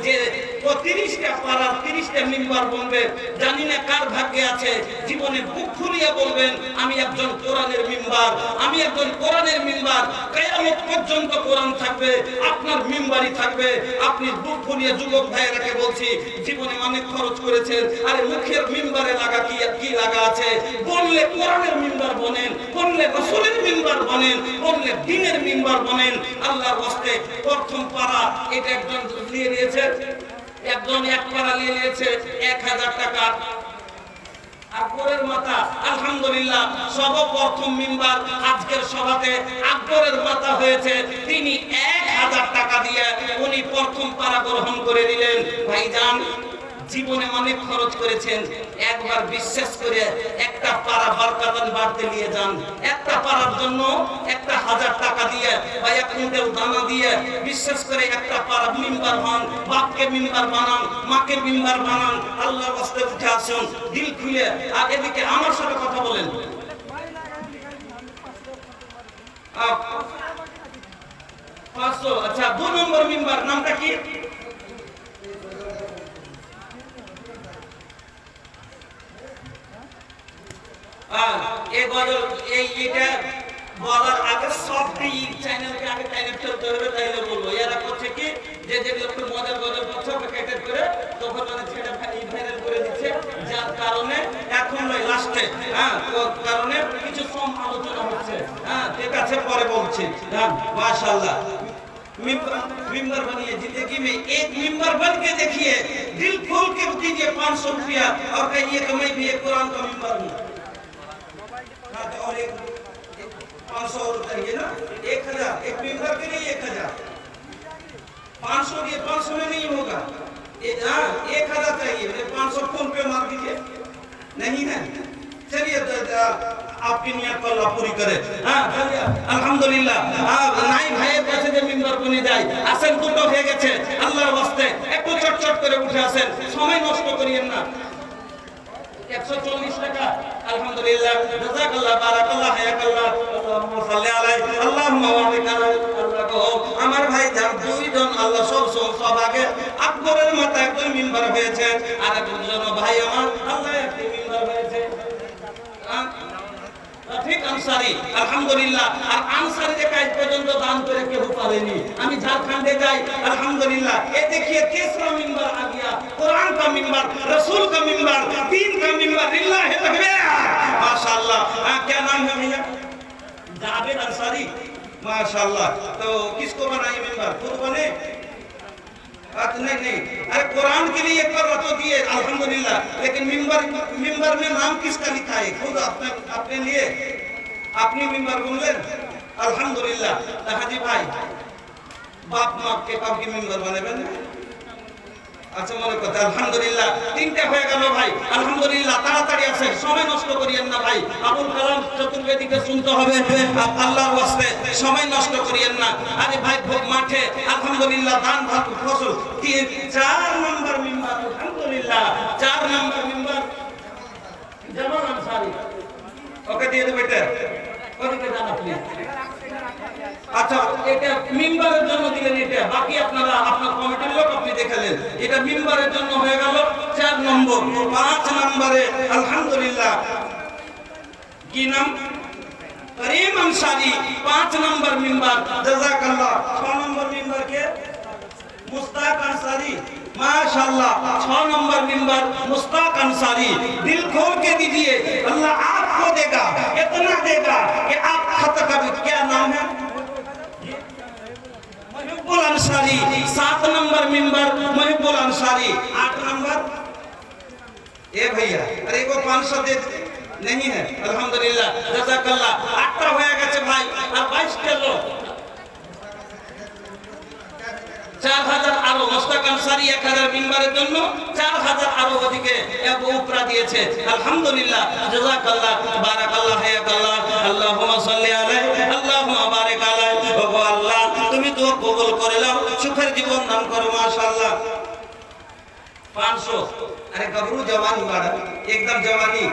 যে 30টা পাড়ার 30টা মিম্বার বলবে। জানি না কার ভাগ্যে আছে, জীবনে বুক ফুলিয়ে বলবেন আমি একজন কোরআনের মিম্বার, আমি একজন কোরআনের মিম্বার। কিয়ামত পর্যন্ত কোরআন থাকবে, আপনার মিম্বারই থাকবে। আপনি বুক ফুলিয়ে যুবক ভাইয়েরাকে বলছি, জীবনে অনেক খরচ করেছেন, আরে মুখের মিম্বারে লাগা কি লাগা আছে? বললে কোরআনের মিম্বার বনেন, বললে রাসূলের মিম্বার বনেন, বললে দ্বীনের মিম্বার বনেন। আল্লাহর ওয়াস্তে প্রথম পারা এটা একজন নিয়ে নিয়েছে, একজন এক পারা নিয়ে নিয়েছে 1000 টাকা। আকবরের মাথা আলহামদুলিল্লাহ সর্বপ্রথম মিম্বার আজকের সভাতে আকবরের মাথা হয়েছে, তিনি 1000 টাকা দিয়ে উনি প্রথম পারা গ্রহণ করে নিলেন। ভাইজান জীবনে অনেক খরচ করেছেন, একবার বিশ্বাস করে একটা পারা বরকতান বাড়তে নিয়ে যান। একটা পারার জন্য 1000 টাকা দিয়ে বা 1 কুইন্টাল দানা দিয়ে বিশ্বাস করে একটা পারা মিম্বার হন। বাপকে মিম্বার বানান, মাকে মিম্বার বানান। আল্লাহর ওয়াস্তে উঠে আসুন দিল খুলে। আর এদিকে আমার সাথে কথা বলেন। 500। আচ্ছা 2 নম্বর মিম্বার নামটা কি? এইটা বলার আগে সবটি চ্যানেলকে আগে কানেক্ট করতে হবে, তাইলে বলবো। এরা করছে কি যে যেগুলো একটু মজার গজল করছে ওকে ক্যাটেট করে তখন মানে ছেড়ে ভাইরাল করে দিচ্ছে, যার কারণে এখন নয় লাস্টে কারণে কিছু কম আলোচনা হচ্ছে। ঠিক আছে পরে বলছি। মাশাআল্লাহ मिंबर बनिए, जिंदगी में एक मिंबर बन के देखिए, दिल खोल के दीजिए 500 रुपया और कहिए कि मैं भी एक कुरान का मिंबर हूँ। और एक 500 और चाहिए ना, 1000 एक मिंबर के लिए 1000, 500 ये 500 में नहीं होगा। 1000 चाहिए, 500 फोन पे मार दीजिए, नहीं है। चलिए आपकी नियत को अल्लाह पूरी करे। चलिए अल्हम्दुलिल्लाह। নাই ভাইয়ের কাছে যে মিম্বার বনে যায়, আসেন দুটো হয়ে গেছে, আল্লাহর ওয়াস্তে একটু চটচট করে উঠে আসেন, সময় নষ্ট করিয়েন না। 140 টাকা আলহামদুলিল্লাহ, জাযাকাল্লাহ, বারাকাল্লাহ, হায়াকাল্লাহ, আল্লাহুম্মা সাল্লি আলাইহি, আল্লাহুম্মা বারিক আলাইহি। আল্লাহ গো আমার ভাই যার দুইজন আল্লাহ সব আগে আকবরের মাথা একজন মিম্বার হয়েছে, আর একজন ভাই আমার আল্লাহ একটি মিম্বার হয়েছে। ঠিক আনসারী আলহামদুলিল্লাহ। আর আনসারীর কাজ পর্যন্ত দান করে কেউ পারেনি। আমি ঝাড়খণ্ডে যাই আলহামদুলিল্লাহ, ये देखिए तीसरा मिंबर आ गया, कुरान का मिंबर, रसूल का मिंबर, दीन का मिंबर, लिल्लाहि तकबीर। माशाअल्लाह। क्या नाम है भैया? जावेद अंसारी। माशाअल्लाह। तो किसको बनाए मिंबर? खुद बने? नहीं, अरे कुरान के लिए कर तो दिए अल्हम्दुलिल्लाह, लेकिन मिंबर में नाम किसका लिखा है? खुद अपने लिए अपनी मिंबर बोलें अल्हम्दुलिल्लाह। हाजी भाई बाप माँ के पाप की मिंबर बने। अच्छा মনে কথা আলহামদুলিল্লাহ। 3টে হয়ে গেল ভাই আলহামদুলিল্লাহ। তাড়াতাড়ি আসেন, সময় নষ্ট করিয়েন না ভাই। আবুল কালাম চতুর্বেদীকে শুনতে হবে, আল্লাহর ওয়াস্তে সময় নষ্ট করিয়েন না। আরে ভাই মাঠে আলহামদুলিল্লাহ ধান ভাত ফসল। 4 নম্বর মিম্বার আলহামদুলিল্লাহ, 4 নম্বর মিম্বার জামাল আনসারী। ওকে দিয়ে দেব এটা, ওদিকে যান আপনি। আচ্ছা এটা মিম্বারের জন্য দিলেন, এটা বাকি আপনারা আপনার কমিটির লোক আপনি দেখালেন। এটা মিম্বারের জন্য হয়ে গেল 4 নম্বর। 5 নম্বরে আলহামদুলিল্লাহ কি নাম? করিম আনসারী। 5 নম্বর মিম্বার জাযাকাল্লাহ। 6 নম্বর মিম্বার কে? মুস্তাক আনসারী। माशाअल्लाह। 6 नंबर मिंबर मुस्ताक अंसारी। दिल खोल के दीजिए, अल्लाह आपको देगा, इतना देगा कि आप खत कभी। क्या नाम है? महबूब Ansari. 7 number मिंबर Mehboob Ansari. 8 number A भैया, अरे को 500 दे नहीं है अल्हम्दुलिल्लाह, जज़ाकल्लाह। 8টা হয়ে গেছে ভাই, আর 22টা লোক। 4000 আরো মুস্তাক আনসারী 1000 মিম্বারের জন্য 4000 আরো ওদিকে এক উপরা দিয়েছে আলহামদুলিল্লাহ, জাযাকাল্লাহ, বারাকাল্লাহ, হায়াকাল্লাহ, আল্লাহুম্মা সাল্লি আলাইহি, আল্লাহুম্মা বারিক আলাইহি। ওগো আল্লাহ তুমি তো দোয়া কবুল করে নাও, সুখের জীবন দান করো মাশাআল্লাহ। 500 अरे गबरू जवानी वाला एकदम जवानी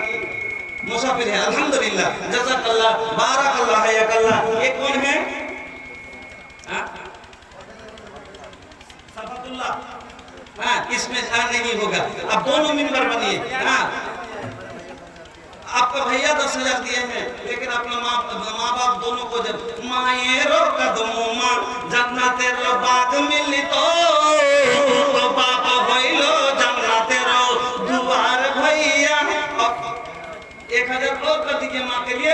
मुसाफिर है अल्हम्दुलिल्लाह जज़ाकल्लाह बारकल्लाह हयाकल्लाह। एक कौन है सफातुल्लाह? हाँ इसमें नहीं होगा, अब दोनों मिंबर बनिए। हाँ आपका भैया 10,000 दिए हैं, लेकिन अपना माँ बाप दोनों को जब मायेरो कदमों माँ जन्नतेरो बाग मिली तो बाप भइलो जन्नतेरो दुआर भैया। 1000 और कर दीजिए माँ के लिए।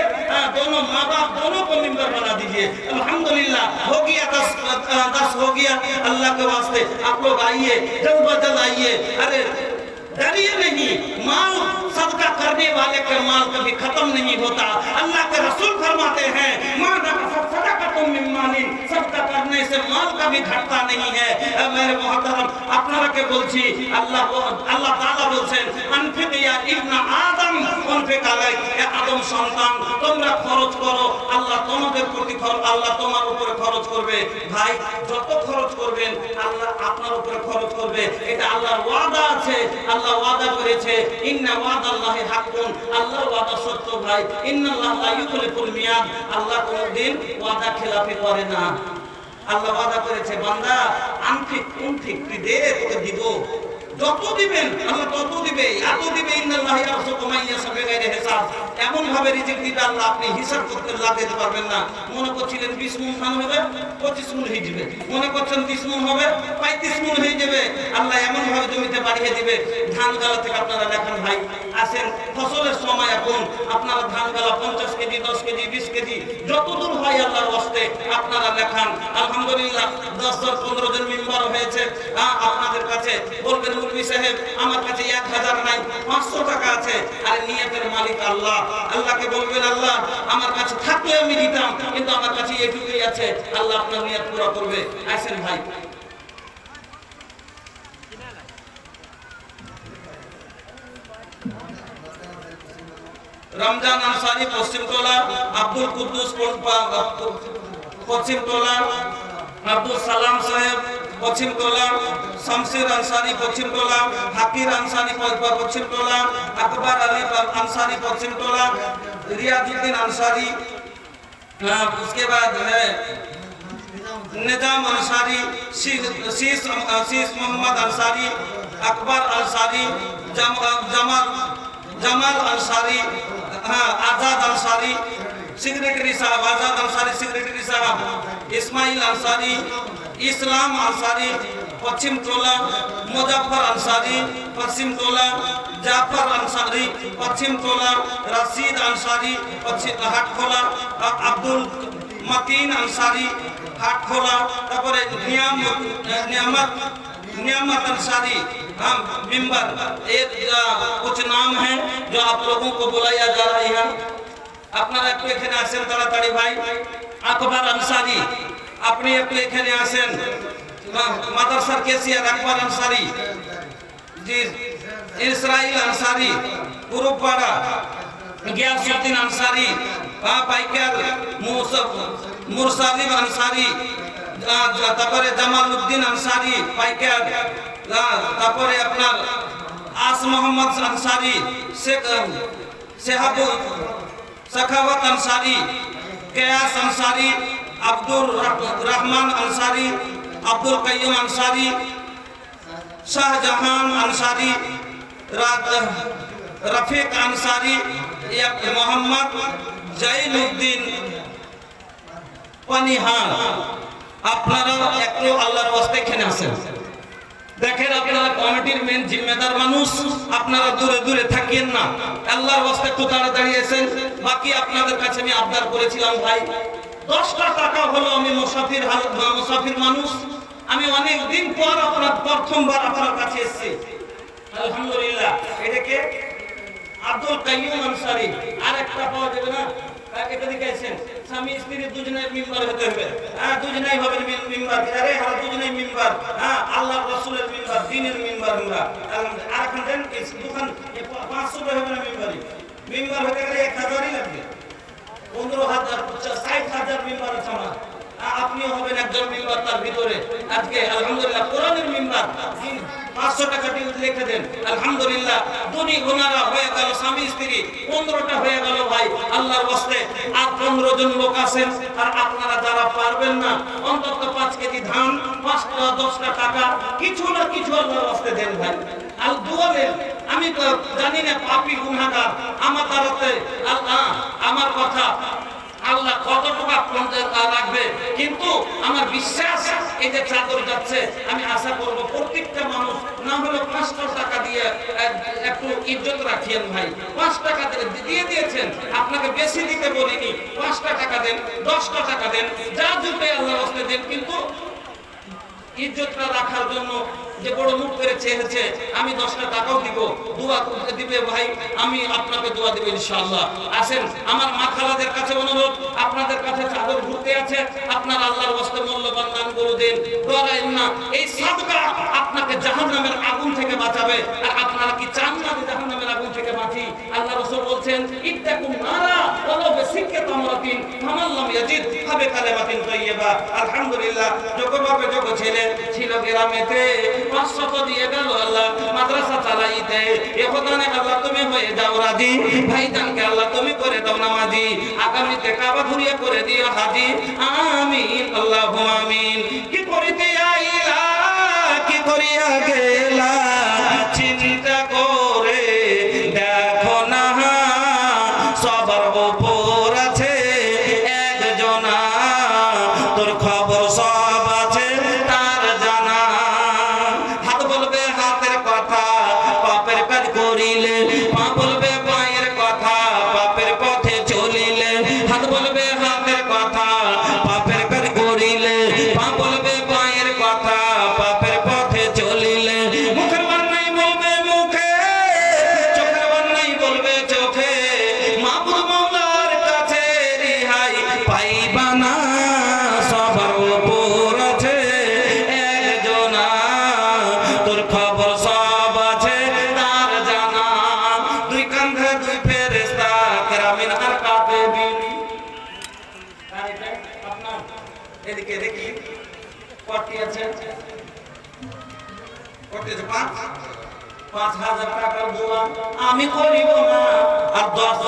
दोनों माँ बाप दोनों को मिंबर बना दीजिए। अल्हम्दुलिल्लाह हो गया 10 हो गया। अल्लाह के वास्ते आप लोग आइए, जल्द ब जल्द आइए। अरे डरिए नहीं, माल सदका करने वाले का माल कभी खत्म नहीं होता। अल्लाह के रसूल फरमाते हैं सदका करने से माल कभी घटता नहीं है। मेरे मोहतरम আপনারা কে বলছি, আল্লাহ তাআলা বলেন আনফিক ইয়া ইবনা আদম আনফিক আলাইক, এ আদম সন্তান তোমরা খরচ করো, আল্লাহ তোমাদের প্রতি আল্লাহ তোমার উপরে খরচ করবে। ভাই যত খরচ করবেন আল্লাহ আপনার উপরে খরচ করবে, এটা আল্লাহর ওয়াদা আছে। আল্লাহ ওয়াদা করেছে ইন্না ওয়াদাল্লাহি হাক্কুন, আল্লাহর ওয়াদা সত্য ভাই। ইন্নাল্লাহা লা ইউখলিফুল মিয়াদ, আল্লাহ কোনদিন ওয়াদা খেলাফি করে না। আল্লাহ ওয়াদা করেছে বান্দা আনফিক উনফিক তুই দে, তোকে দিব। যত দিবেন আল্লাহ তত দিবে, এত দিবে। ইন্নাল্লাহা ইয়ারযুকু মান ইয়াশা বিগাইরি হিসাব, এমন ভাবে রিজিক দিবে আল্লাহ আপনি হিসাব করতে লাগাতে পারবেন না। মনে করছিলেন 20 মণ ধান হবে 25 মণ হয়ে যাবে, মনে করছেন 30 মণ হবে 35 মণ হয়ে যাবে। আল্লাহ এমন ভাবে জমিতে বাড়িয়ে দিবে। ধান গালা থেকে আপনারা দেখেন ভাই আসেন ফসলের সময় এখন আপনারা ধান গালা 50 কেজি 10 কেজি 20 কেজি যতদূর হয় আল্লাহর ওয়াস্তে আপনারা দেখান। আলহামদুলিল্লাহ 10 15 জন মেম্বার হয়েছে। আপনাদের কাছে বলবেন মুরবি সাহেব আমার কাছে 1000 নাই 500 টাকা আছে। আর নিয়তের মালিক আল্লাহ। আল্লাহকে বলবেন আল্লাহ আমার কাছে থাকলে আমি দিতাম, কিন্তু আমার কাছে এটুকুই আছে। আল্লাহ আপনার নিয়ত পুরো করবে। আসেন ভাই রমজান আনসারী পশ্চিমটোলা, আব্দুল কুদ্দুস পশ্চিমটোলা, আব্দুল সালাম সাহেব পশ্চিমটোলা, শামসির আনসারী পশ্চিমটোলা, হাকির আনসারী পশ্চিমটোলা, আকবর আলী আনসারী পশ্চিমটোলা, रियाजुद्दीन अंसारी, उसके बाद है निजाम अंसारी, शीश मोहम्मद अंसारी, अकबर अंसारी, जमाल अंसारी, आजाद अंसारी सेक्रेटरी साहब, आजाद अंसारी सेक्रेटरी साहब, इस्माइल अंसारी, इस्लाम अंसारी पश्चिम टोला, मुजफ्फर अंसारी पश्चिम टोला, जाफर अंसारी पश्चिम टोला, रशीद अंसारी पश्चिम हाटखोला, अब्दुल मतीन अंसारी हाटखोला, तापर नियामत अंसारी मेंबर। एक कुछ नाम है जो आप लोगों को बुलाया जा रहा है। আপনারা একটু এখানে আসেন তাড়াতাড়ি ভাই। আকবর আনসারি আপনি একটু এখানে আসেন। মাদ্রাসার কেসিয়ার আকবর আনসারি জি, ইসরাইল আনসারি পুরুপাড়া, গিয়াসউদ্দিন আনসারি পাইকার, মুরসালিম আনসারি, তারপরে জামালউদ্দিন আনসারি পাইকার, তারপরে আপনার আস মোহাম্মদ আনসারি, সেহাবুল सखावत अंसारी, कयास अंसारी, अब्दुल रहमान अंसारी, अब्दुल कय्यूम अंसारी, शाहजहान अंसारी, रफीक अंसारी, मोहम्मद जैनुद्दीन पनिहान। আপনারা একটু আল্লাহর ওয়াস্তে এখানে আসেন। দেখেন আপনারা কমিটির মেন জিম্মেদার মানুষ, আপনারা দূরে দূরে থাকিয়েন না। আল্লাহর ওয়াস্তে একটু তাড়াতাড়ি আসেন। বাকি আপনাদের কাছে আমি আবদার করেছিলাম ভাই 10টা টাকা হলো, আমি মুসাফির মানুষ, আমি অনেক দিন পর আপনার প্রথমবার আপনার কাছে এসেছি। আলহামদুলিল্লাহ। এটাকে আব্দুল কাইয়ুম আনসারি আরেকটা পাওয়া যাবে না? এটা দিকে আসেন। স্বামী স্ত্রী দুজনের মেম্বার হতে হবে। দুজনেই হবে মেম্বার। আরে আমরা দুজনেই মেম্বার। আল্লাহর রাসূলের মেম্বার, দ্বীনের মেম্বার আমরা। আর এখন দেন দোকান 500 টাকা হবে না মেম্বারই। মেম্বার হতে গেলে 1000ই লাগবে। 15,000 60,000 মেম্বার আছে আমার। আপনিও হবেন একজন মেম্বার তার ভিতরে। আজকে আলহামদুলিল্লাহ কোরআনের মেম্বার 500 টাকা লিখে দেন। আলহামদুলিল্লাহ দুনি গোনারা হয়ে গেল, স্বামী স্ত্রী 15টা হয়ে গেল ভাই আল্লাহর ওয়াস্তে। আর 15 জন লোক আছেন। আর আপনারা যারা পারবেন না অন্তত 5 কেজি ধান, 5টা 10টা টাকা কিছু না কিছু আল্লাহর ওয়াস্তে দেন ভাই। আর দোয়া দেন। আমি তো জানি না পাপী গুনাহগার, আমার দ্বারাতে আল্লাহ আমার কথা আল্লাহ কত টাকা রাখবে, কিন্তু আমার বিশ্বাস এই যে চাদর যাচ্ছে, আমি আশা করব প্রত্যেকটা মানুষ না হলে 500 টাকা দিয়ে একটু ইজ্জত রাখিয়েন ভাই। 5 টাকা দিয়ে দিয়েছেন, আপনাকে বেশি দিতে বলিনি। 5টা টাকা দেন, 10টা টাকা দেন, যা জুটে আল্লাহর রাস্তায় দেন, কিন্তু ইজ্জতটা রাখার জন্য যে বড় মুখ করে চেয়েছে আমি 10টা টাকাও দিব, দোয়া দিবে ভাই, আমি আপনাকে দোয়া দেব ইনশাআল্লাহ। আসেন আমার মা খালাদের কাছে অনুরোধ, আপনাদের কাছে চাদর ঘুরতে আছে, আপনারা আল্লাহর ওয়াস্তে মূল্যবান দানগুলো দেন, ডরায়েন না। এই সাদকা আপনাকে জাহান্নামের আগুন থেকে বাঁচাবে। আর আপনারা কি চান না যে জাহান্নামের আগুন থেকে বাঁচি? আল্লাহ রাসূল বলছেন ইত্তাকুন নারা ওয়ালাউ বিসিক্কি তামরাতিন ফামান লাম ইয়াজিদ ফাবি কালিমাতিন তাইয়্যিবা। আলহামদুলিল্লাহ যোগবাবে যোগ ছেলে ছিল গ্রামেতে, 500 দিয়ে গেল আল্লাহ মাদ্রাসা চালাইতে। এখদানে আল্লাহ তুমি হয়ে যাও রাজি, ভাইজানকে আল্লাহ তুমি করে দাও নামাজি, আগামীতে কাবা ঘুরিয়ে করে দিও হাজি। আমিন আল্লাহু আমিন। কি করিতে আইলা কি করিয়া গেলা চিন্তা করে দেখো না, সবার উপর আছে একজনা, তোর খবর সব আছে তার জানা। হাত বলবে হাতের কথা পাপের কাজ করিলে, পা বলবে পায়ের কথা পাপের পথে চলিলে। হাত বলবে হাতের কথা পাপের কাজ করিলে, পা বলবে পায়ের কথা পাপের পথে চলিলে। মুখের বান্নাই বলবে মুখে, চোখের বান্নাই বলবে চোখে, মাবুদ মাওলার কাছে রিহাই পাইবা না, সবার উপর আছে একজনা, তোর খবর সব আছে তার জানা। দুই কাঁধে দুই ফেরেশতা কেরামিন আর কাতিবিন। আপনার এদিকে দেখি কটি আছে, কটি আছে? 5,000 টাকার দোয়া আমি করিব না, আর 10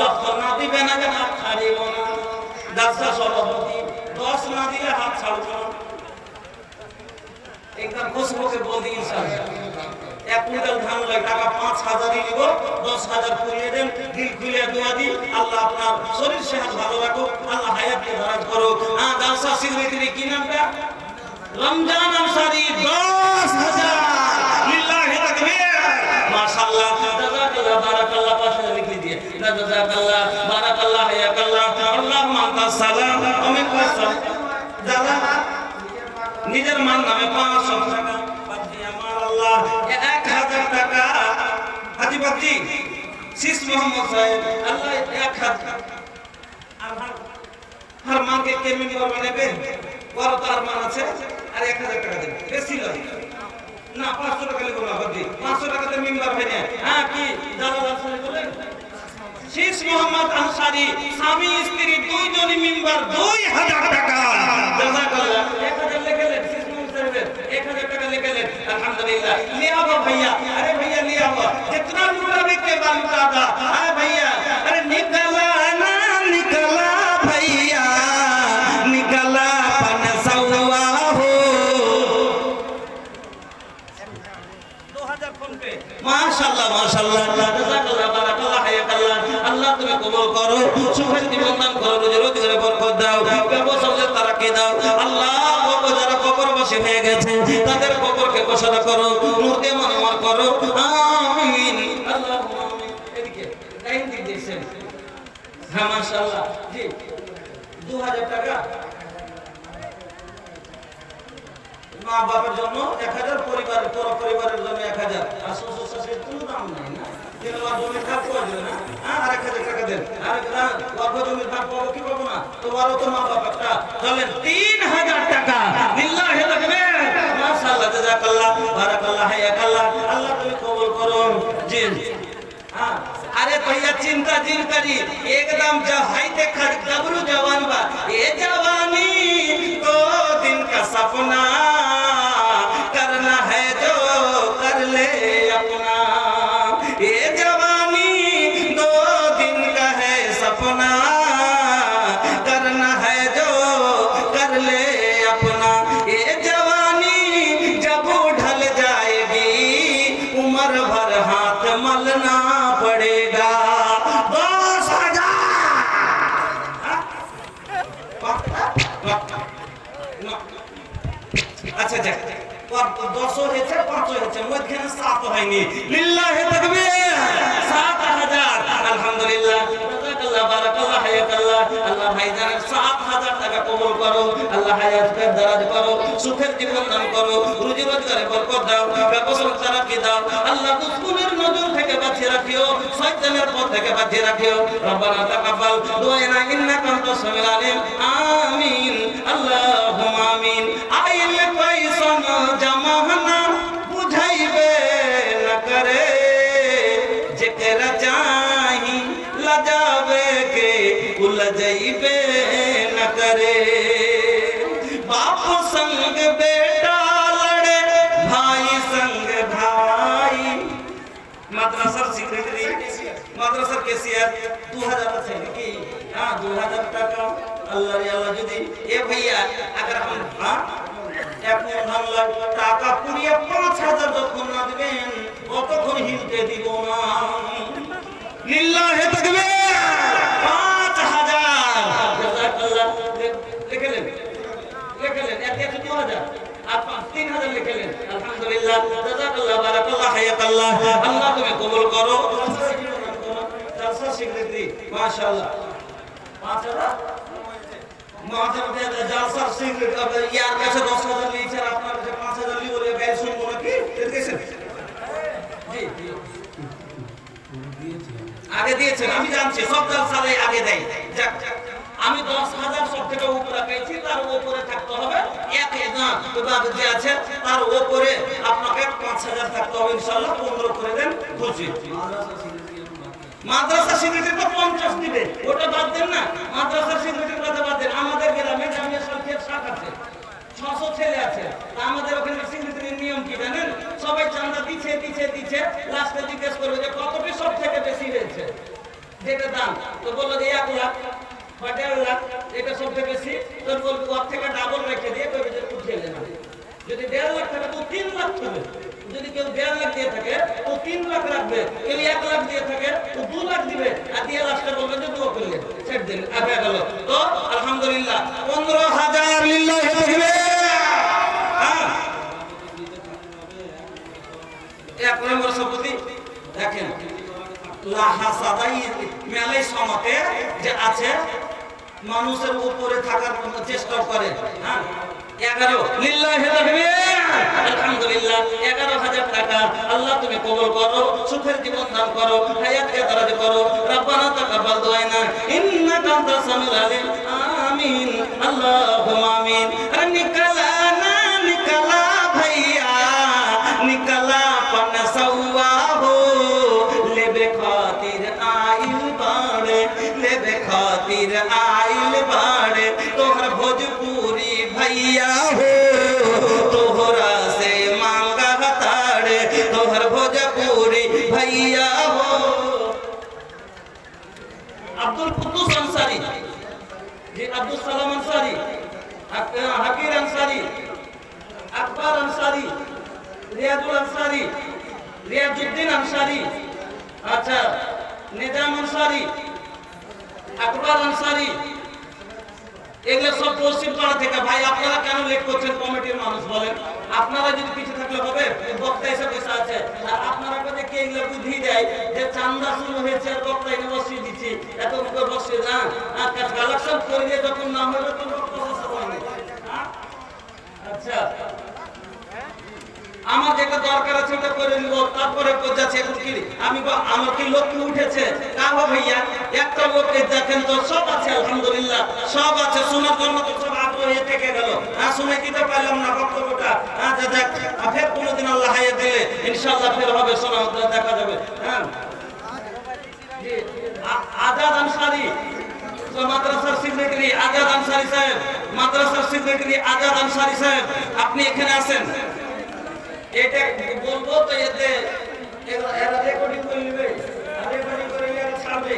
না দিবে না কেন ছাড়িব না। দাসা সভাপতি 10 না দিলে হাত ছাড়ব না। একদম খুশবুকে বলি ইনশাআল্লাহ 1 কুইন্টাল ধান লাগে টাকা 5,000 দিব, 10,000 পুরিয়ে দেন, দিল খুলে দোয়া দি আল্লাহ আপনার শরীর সেহত ভালো রাখো, আল্লাহ হায়াতকে দারাজ করো। দাসা সিগরেটের কি নামটা? রমজান আনসারী 10,000 লিল্লাহি তাকবীর। মাশাআল্লাহ জাযাকাল্লাহ বারাকাল্লাহ, পাশে লিখে দিয়ে জাযাকাল্লাহ বারাকাল্লাহ হায়াকাল্লাহ আল্লাহুম্মা আনতাস সালাম ওয়া মিনকাস সালাম। যারা নিজের মান নামে 500 টাকা বাকি আমার আল্লাহ 1000 টাকা হাজি বাকি শীষ মোহাম্মদ সাহেব আল্লাহ 1000 আর মাকে কে মিনিমাম নেবে, বড় তার মান আছে, আর 1000 টাকা দেবে, বেশি নয় না। 500 টাকা লিখো না বাকি 500 টাকাতে মেম্বার হয় না। কি জালাল আনসারী বলে শীষ মোহাম্মদ আনসারী স্বামী স্ত্রী দুইজনই মেম্বার 2000 টাকা। জাযাকাল্লাহ 1000 লিখলেন, শীষ মোহাম্মদ সাহেবের 1000 টাকা লিখলেন। আলহামদুলিল্লাহ ले आओ भैया, अरे भैया ले आओ, जितना लूटा भी के बाल दादा। अरे भैया अरे निकला ना निकला भैया, निकला पनसौआ हो। 2000 फोन पे। माशाल्लाह माशाल्लाह জাযাকাল্লাহ বারাকাল্লাহ হায়াকাল্লাহ। আল্লাহ তুমি কবুল করো, সুখের জীবন দান করো, রোজি রোজগারে বরকত দাও, ব্যবসায়ে তারাক্কি দাও। আল্লাহ যারা কবরবাসী হয়ে গেছে তাদের কবরকে ঘোষণা করো, মুর্দে মনোমর করো। আমিন আল্লাহুম্মা আমিন। এদিকে লাইন দিয়ে দিয়েছেন। হ্যাঁ মাশাআল্লাহ জি 2000 টাকা মা বাবার জন্য 1000, পরিবারের পুরো পরিবারের জন্য 1000, আর শ্বশুর শাশুড়ির কোনো দাম নাই না। দিলওয়ার জমির ভাগ পাওয়া না, আর 1000 টাকা দেন। আর অর্ধ জমির ভাগ পাবো কি পাবো না, তোমারও তো মা বাবারটা। চলেন 3000 টাকা লিল্লাহি তাকবীর। মাশাআল্লাহ জাযাকাল্লাহ বারাকাল্লাহ হায়াকাল্লাহ। আল্লাহ তুমি কবুল করো। জি अरे भैया चिंता जिन करी एकदम जहाई देखा गबरू जवान बा ये जवानी तो दिन का सपना करना है जो कर ले अपना ये जवानी दो दिन का है सपना करना है जो कर ले अपना ये जवानी जब ढल जाएगी उम्र भर हाथ मलना पड़ेगा 10,000 अच्छा जा 200 হয়েছে 500 হয়েছে মধ্যখানে 7 হয়নি লিল্লাহি তাকবীর 7,000 আলহামদুলিল্লাহ জাযাকাল্লাহ বারাকাল্লাহ হায়াকাল্লাহ আল্লাহ ভাইজানের 7,000 টাকা কবুল করো আল্লাহ হায়াতের দারাজ করো সুখের জীবন দান করো রুজি রোজগারে বরকত দাও ব্যবসা তারাকি দাও আল্লাহ দুশ্মনের নজর থেকে বাঁচিয়ে রাখিও শয়তানের পথ থেকে বাঁচিয়ে রাখিও রব্বানা তাকাব্বাল দুআনা ইন্নাকা আনতাস সামিউল আলিম আমিন আল্লাহুম্মা আমিন আইল পয়সন জামানা বুঝাইবে না করে যেকরা চাহি লজাবে কে উলজাইবে না করে बाप संग बेटा लड़े भाई संग भाई মাদ্রাসার সেক্রেটারি মাদ্রাসার কেসিয়ার 2000 আছে নাকি হ্যাঁ 2000 টাকা আল্লাহ রে আল্লাহ যদি এ ভাইয়া अगर हम हां এখন আল্লাহ টাকা পুরিয়ে 5000 যখন না দিবেন কতক্ষণ হিলতে দিব না লিল্লাহি তাকবীর 5000 জাযাকাল্লাহ লিখলেন এতে 2000 আর 3000 লিখলেন আলহামদুলিল্লাহ জাযাকাল্লাহ বারাকাল্লাহ হায়াকাল্লাহ আল্লাহ তুমি কবুল করো জলসা সেক্রেটারি মাশাআল্লাহ 5000 জলসা সেক্রেটারি ইয়ার কাছে 10000 নিয়েছে আর আপনার কাছে 5000 নিয়ে বলে গায়ে শুনবো নাকি দেখেছেন জি আগে দিয়েছেন আমি জানছি সব জলসালে আগে দেয় যাক আমি 10,000 সব থেকে উপরে পেয়েছি তার উপরে থাকতে হবে এক না বাবা যে আছে তার উপরে আপনাকে 5,000 থাকতে হবে ইনশাআল্লাহ 15 করে দেন খুশি মাদ্রাসা সেক্রেটারি তো 50 দিবে ওটা বাদ দেন না মাদ্রাসা সেক্রেটারি কথা বাদ দেন আমাদের গ্রামে জামিয়া শরীফের শাখা আছে 600 ছেলে আছে আমাদের ওখানে সেক্রেটারির নিয়ম কি জানেন সবাই চাঁদা দিচ্ছে লাস্টে জিজ্ঞেস করবে যে কতটি সব থেকে বেশি হয়েছে যেটা দাম তো বললো যে 1 লাখ 1.5 লাখ এটা সবচেয়ে বেশি তোর বলবো ওর থেকে ডাবল রেখে দিয়ে কইবে যে উঠিয়ে দেন যদি 1.5 লাখ থাকে তো 3 লাখ হবে যদি কেউ 1.5 লাখ দিয়ে থাকে তো 3 লাখ রাখবে কেউ 1 লাখ দিয়ে থাকে তো 2 লাখ দিবে আর দিয়ে লাস্টে বলবে যে দোয়া করলে ছেড়ে দিন আগে গেল তো আলহামদুলিল্লাহ 15,000 লিল্লাহি তাকবীর হ্যাঁ 1 নম্বর শপথি দেখেন লাহা সাদাই মেলে সমাতে যে আছে মানুষের উপরে থাকার চেষ্টা করে হ্যাঁ 11 লিল্লাহি তাকবীর আলহামদুলিল্লাহ 11,000 টাকা আল্লাহ তুমি কবুল করো সুখের জীবন দান করো হায়াতকে দারাজ করো রব্বানা তাকাব্বাল দুআনা ইন্নাকা আনতাস সামিউল আলিম আমিন আল্লাহুম্মা আমিন আরে নিকলা ভাইয়া নিকলা পনসওয়া হো लेबे खातिर आइल बाड़े तोहर भोजपुरी भैया हो तोहरा से मांगा हताड़े तोहर भोजपुरी भैया हो अब्दुल कुद्दूस अंसारी जी अब्दुल सलाम अंसारी हकीर अंसारी अकबर अंसारी रियाजुल अंसारी रियाजुद्दीन अंसारी अच्छा निजाम अंसारी আকবর আনসারী এগুলো সব পশ্চিম পাড়া থেকে ভাই আপনারা কেন লেট করছেন কমিটির মানুষ বলেন আপনারা যদি পিছিয়ে থাকলে হবে বক্তা এসে বসে আছে আর আপনারা কাছে কে এগুলো বুদ্ধি দেয় যে চান্দা শুরু হয়েছে আর বক্তা এনে বসিয়ে দিচ্ছি এত করে বসিয়ে না আর কালেকশন করে দিয়ে যখন না হলো তো বক্তা হয়নি আচ্ছা আমার যেটা দরকার আছে ওটা করে নিব তারপরে যাচ্ছে এখন কি আমি আমার কি লোক উঠেছে কাহো ভাইয়া একটা লোক দেখেন তো সব আছে আলহামদুলিল্লাহ সব আছে শোনার জন্য তো সব আগ্রহী থেকে গেল না শুনে দিতে পারলাম না বক্তব্যটা আচ্ছা দেখ ফের কোনোদিন আল্লাহ হায়াত দিলে ইনশাআল্লাহ ফের হবে শোনা দেখা যাবে হ্যাঁ आजाद अंसारी মাদ্রাসার সেক্রেটারি আজাদ আনসারী সাহেব, মাদ্রাসার সেক্রেটারি আজাদ আনসারী সাহেব, আপনি এখানে আছেন। এটা বলবো তো এতে এরা রেকর্ডিং করে নেবে, রেকর্ডিং করে এরা ছাড়বে,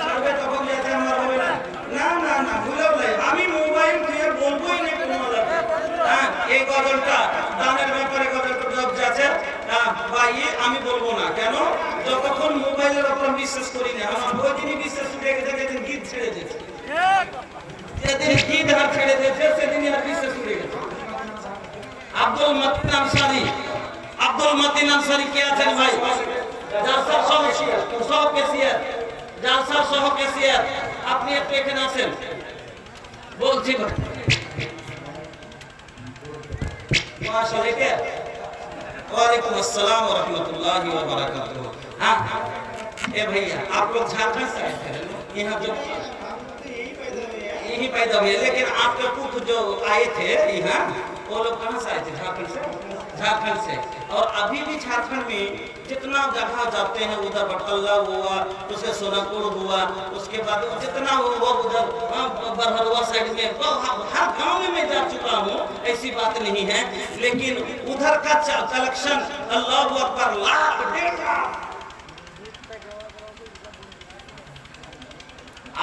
ছাড়বে তখন যাতে আমার হবে না। না না না ভুলেও নাই, আমি মোবাইল দিয়ে বলবোই না কোনো আলাদা। হ্যাঁ, এই গজলটা দানের ব্যাপারে গজলটা জব আছে ভাই, আমি বলবো না। কেন? যতক্ষণ মোবাইলের উপর বিশ্বাস করি না, আমার ওই দিনই বিশ্বাস উঠে গেছে, যেদিন গীত ছেড়ে দিয়েছে, যেদিন গীত আর ছেড়ে দিয়েছে সেদিনই আর বিশ্বাস উঠে গেছে। আব্দুল মতিন আনসারী, আব্দুল মতিন আনসারী কে আছেন ভাই? জালসার সহ ক্যাশিয়ার, জালসার সহ ক্যাশিয়ার, আপনি একটু এখানে আছেন বলছি ভাই। মাশাআল্লাহ, वालेकुम अस्सलाम व रहमतुल्लाहि व बरकातुहू। हाँ ए भैया, आप लोग झारखंड से आए थे यहाँ, जो यही पैदा हुए, लेकिन आपके पुत्र जो आए थे यहाँ, वो लोग कहाँ से आए थे? झारखंड से। झारखंड से। और अभी भी झारखंड में जितना जगह जाते हैं, उधर बटल्ला हुआ, उसे सोनापुर हुआ, उसके बाद जितना हुआ उधर बरहरुआ साइड में, हर गांव में मैं जा चुका हूँ, ऐसी बात नहीं है। लेकिन उधर का कलेक्शन अल्लाह अकबर, लाख 1.5 लाख।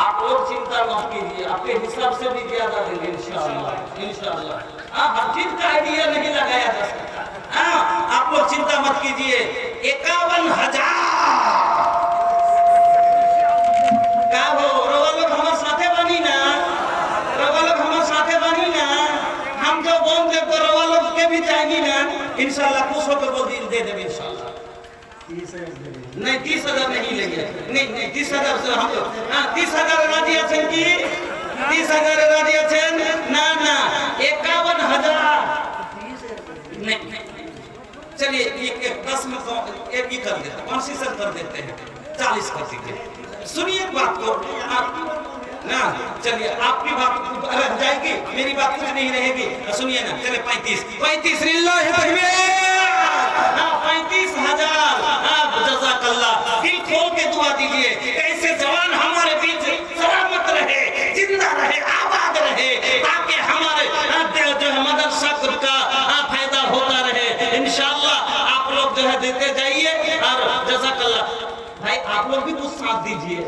आप लोग चिंता मत कीजिए, आपके हिसाब से भी ज्यादा देंगे इंशाअल्लाह, इंशाअल्लाह। हाँ, हर चीज का आइडिया नहीं लगाया जा सकता। हाँ, आप लोग चिंता मत कीजिए। 51,000 का हो, रवा लोग हमारे साथे बनी ना, रवा लोग हमारे साथे बनी ना, हम जो बोल दे तो रवा लोग के भी जाएंगी ना इंशाअल्लाह, खुश होकर बोल दे देंगे इंशाअल्लाह। नहीं 30,000 नहीं लेंगे, नहीं 30,000 से हम लोग। हाँ, 30,000 राजी आছেন কি? 30,000 राजी आছেন ना? ना 51,000 नहीं। चलिए एक 10 में एक ही कर देते, कंसेशन कर देते हैं, 40 कर दीजिए। सुनिए बात को ना, चलिए आपकी बात रह जाएगी, मेरी बात कुछ नहीं रहेगी। सुनिए ना, चले 35 लिल्लाहि तकबीर। 35,000 जज़ाकल्लाह। दिल खोल के दुआ दीजिए, ऐसे जवान हमारे बीच सलामत रहे, जिंदा रहे, आबाद रहे, ताकि हमारे जो है मदरसा का फायदा होता रहे इंशाअल्लाह। आप लोग जो है देते जाइए और जज़ाकल्लाह। भाई आप लोग भी कुछ साथ दीजिए,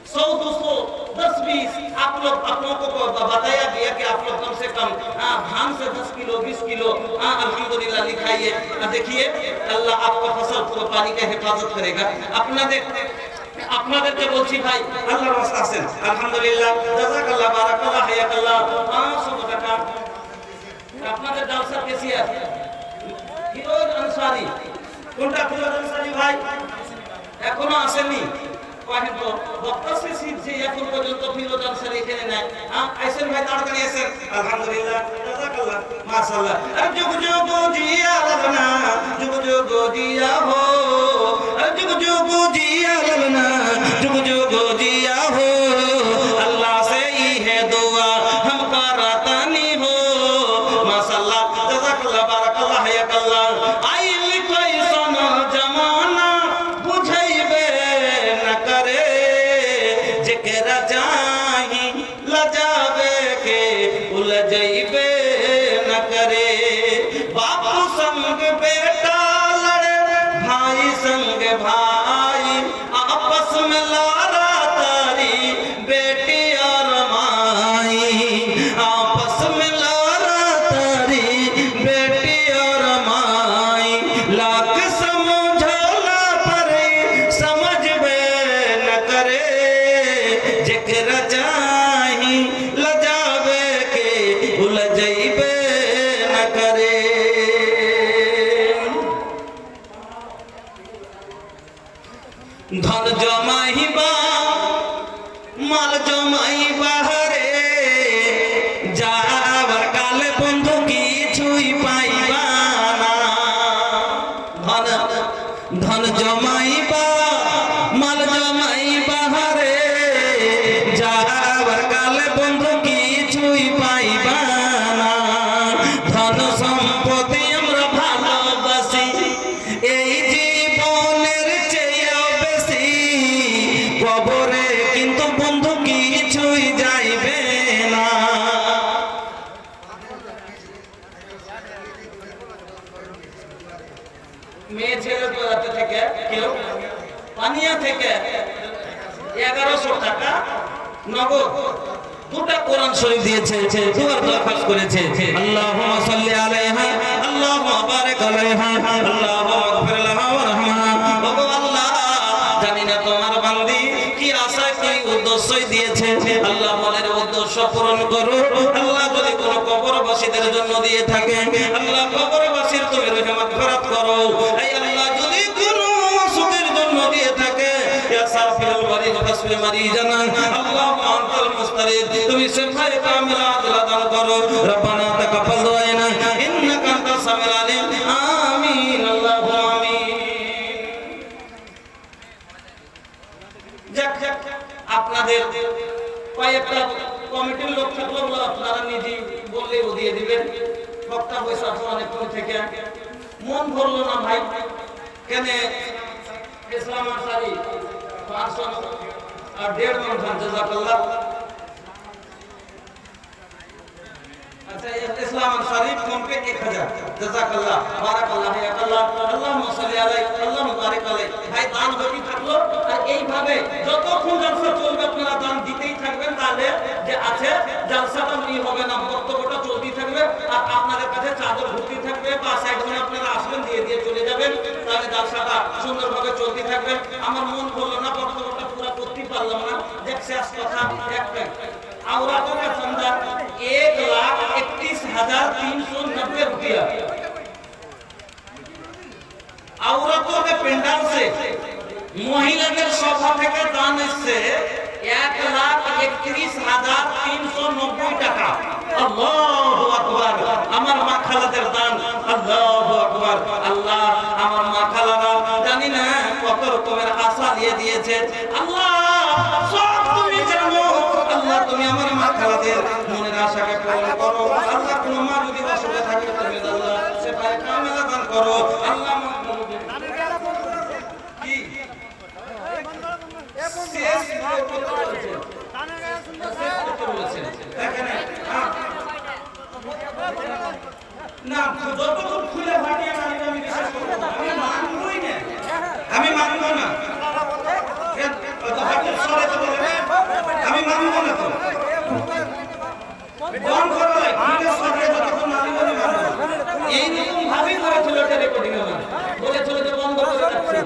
100, 200, 10, 20 आप लोग अपनों को बताया गया कि आप लोग कम से कम धान से 10 किलो 20 किलो अल्हम्दुलिल्लाह लिखाइए। देखिए अल्लाह आपका फसल को पानी का हिफाजत करेगा। আপনাদেরকে বলছি ভাই, আল্লাহর রাস্তা আছেন আলহামদুলিল্লাহ, জাযাকাল্লাহ, বারাকাল্লাহ, হায়াকাল্লাহ। 500 টাকা আপনাদের জালসার ক্যাশিয়ার ফিরোজ আনসারী। কোনটা ফিরোজ আনসারী ভাই? এখনো আসেনি। কহেন তো বক্তা সে শিখছে এখন পর্যন্ত ফিরোজ আনসারী এখানে নাই। আইসেন ভাই, তাড়াতাড়ি আসেন। আলহামদুলিল্লাহ, জাযাকাল্লাহ, মাশাআল্লাহ। আর যুগ যুগ জিয়া লালনা, যুগ যুগ জিয়া হো, আর যুগ যুগ জিয়া লালনা, যুগ যুগ জিয়া হো। अल्लाह से ही है दुआ हम करातानी हो। माशाअल्लाह, जज़ाकल्लाह, बारकाल्लाह, हयाकल्लाह। आइल कैसन जमाना बुझैबे न करे, जेकरा चाही लजावे के उलझैबे न करे। बाप संग बेटा लड़े, भाई संग भाई, आपस में लारा तारी बेटी और माई, आपस में लारा तारी बेटी और माई। लाख समझौला पर समझ में न करे, जेकरा चाही लजावे के उलझैबे न करे। धन जमाइबा माल जमाइबा रे, যাবার কালে বন্ধু কিছুই পাইবা না। ধন জমাইবা মাল জমাইবা রে, যাবার কালে বন্ধু কিছুই পাইবা না। ধন সম্পত্তি আমরা ভালোবাসি, এই জীবনের চেয়েও বেশি মেয়ে ছেলে দোয়াতে থেকে কেউ পানিয়া থেকে 1100 টাকা নগদ দুটা কোরআন শরীফ দিয়েছে, দুবার দরখাস্ত করেছে। আল্লাহুম্মা সাল্লি আলাইহা আল্লাহুম্মা বারিক আলাইহা আল্লাহুম্মা গফির লাহা ওয়ারহামহা। ওগো আল্লাহ, জানি না তোমার বান্দি কি আশা কি উদ্দেশ্যই দিয়েছে, আল্লাহ মনের উদ্দেশ্য পূরণ করো। আল্লাহ যদি কোনো কবরবাসীদের জন্য দিয়ে থাকে, আল্লাহ কবরবাসীর তুমি রহমত ফরাত করো। এই আল্লাহ যদি কোনো সুখের জন্য দিয়ে থাকে, ইয়া সাফিল মারিজ ফাসফি মারিজানা আল্লাহুম্মা আনতাল মুস্তারিদ, তুমি শিফায়ে কামিলা আজলা দান করো। রব্বানা তাকাব্বাল দুআনা ইন্নাকা আনতাস সামিউল আলিম। আমিন আল্লাহুম্মা আমিন। যাক আপনাদের কয়েকটা কমিটির লোক থাকলো, আপনারা নিজে বললে ও দিয়ে দিবেন। বক্তা পয়সা অনেকক্ষণ থেকে মন ভরলো না ভাই, কেন ইসলাম আনসারী 500 আর 1.5 মন খান, জাযাকাল্লাহ। আচ্ছা, ইসলাম আনসারী কমকে 1000, জাযাকাল্লাহ, বারাকাল্লাহ, ইয়াকাল্লাহ, আল্লাহুম্মা সাল্লি আলাইহি আল্লাহুম্মা বারিক আলাইহি। ভাই দান হতে থাকলো, আর এইভাবে যতক্ষণ জলসা চলবে আপনারা দান দিতেই থাকবেন। তাহলে যে আছে জলসাটা নিয়ে হবে না, বক্তব্যটা চলতেই থাকবে, আর আপনাদের কাছে চাদর ভর্তি থাকবে, বা সাইড মানে আপনারা আসবেন দিয়ে দিয়ে চলে যাবেন, তাহলে জলসাটা সুন্দরভাবে চলতে থাকবে। আমার মন বললো না, বক্তব্যটা পুরো করতে পারলাম না। দেখ শেষ কথা একটাই, আওরাতों का चंदा 1,31,390 रुपया। औरतों के पेंडाल से महिलाদের সভা থেকে দান এসেছে 1,31,390 টাকা। আল্লাহু আকবার। আমার মা খালাদের দান, আল্লাহু আকবার। আল্লাহ আমার মা খালারা জানি না কত রকমের আশা দিয়ে দিয়েছে। আল্লাহ সব তুমি জানো, আল্লাহ তুমি আমার মা খালাদের মনের আশাকে পূরণ করো। আল্লাহ কোন মা যদি অসুখে থাকে, তুমি আল্লাহ সেটাকে কামিলা দান করো। আল্লাহ কি শেষ বলেছে দেখেন না, যতক্ষণ খুলে ফাটিয়ে আমি বিশ্বাস করব, আমি মানবই না, আমি মানব না। আমি মানব না, তো বন্ধ করো, যতক্ষণ মানব না। এইরকম ভাবেই করেছিল রেকর্ডিং, বলেছিল যে বন্ধ করে যাচ্ছে।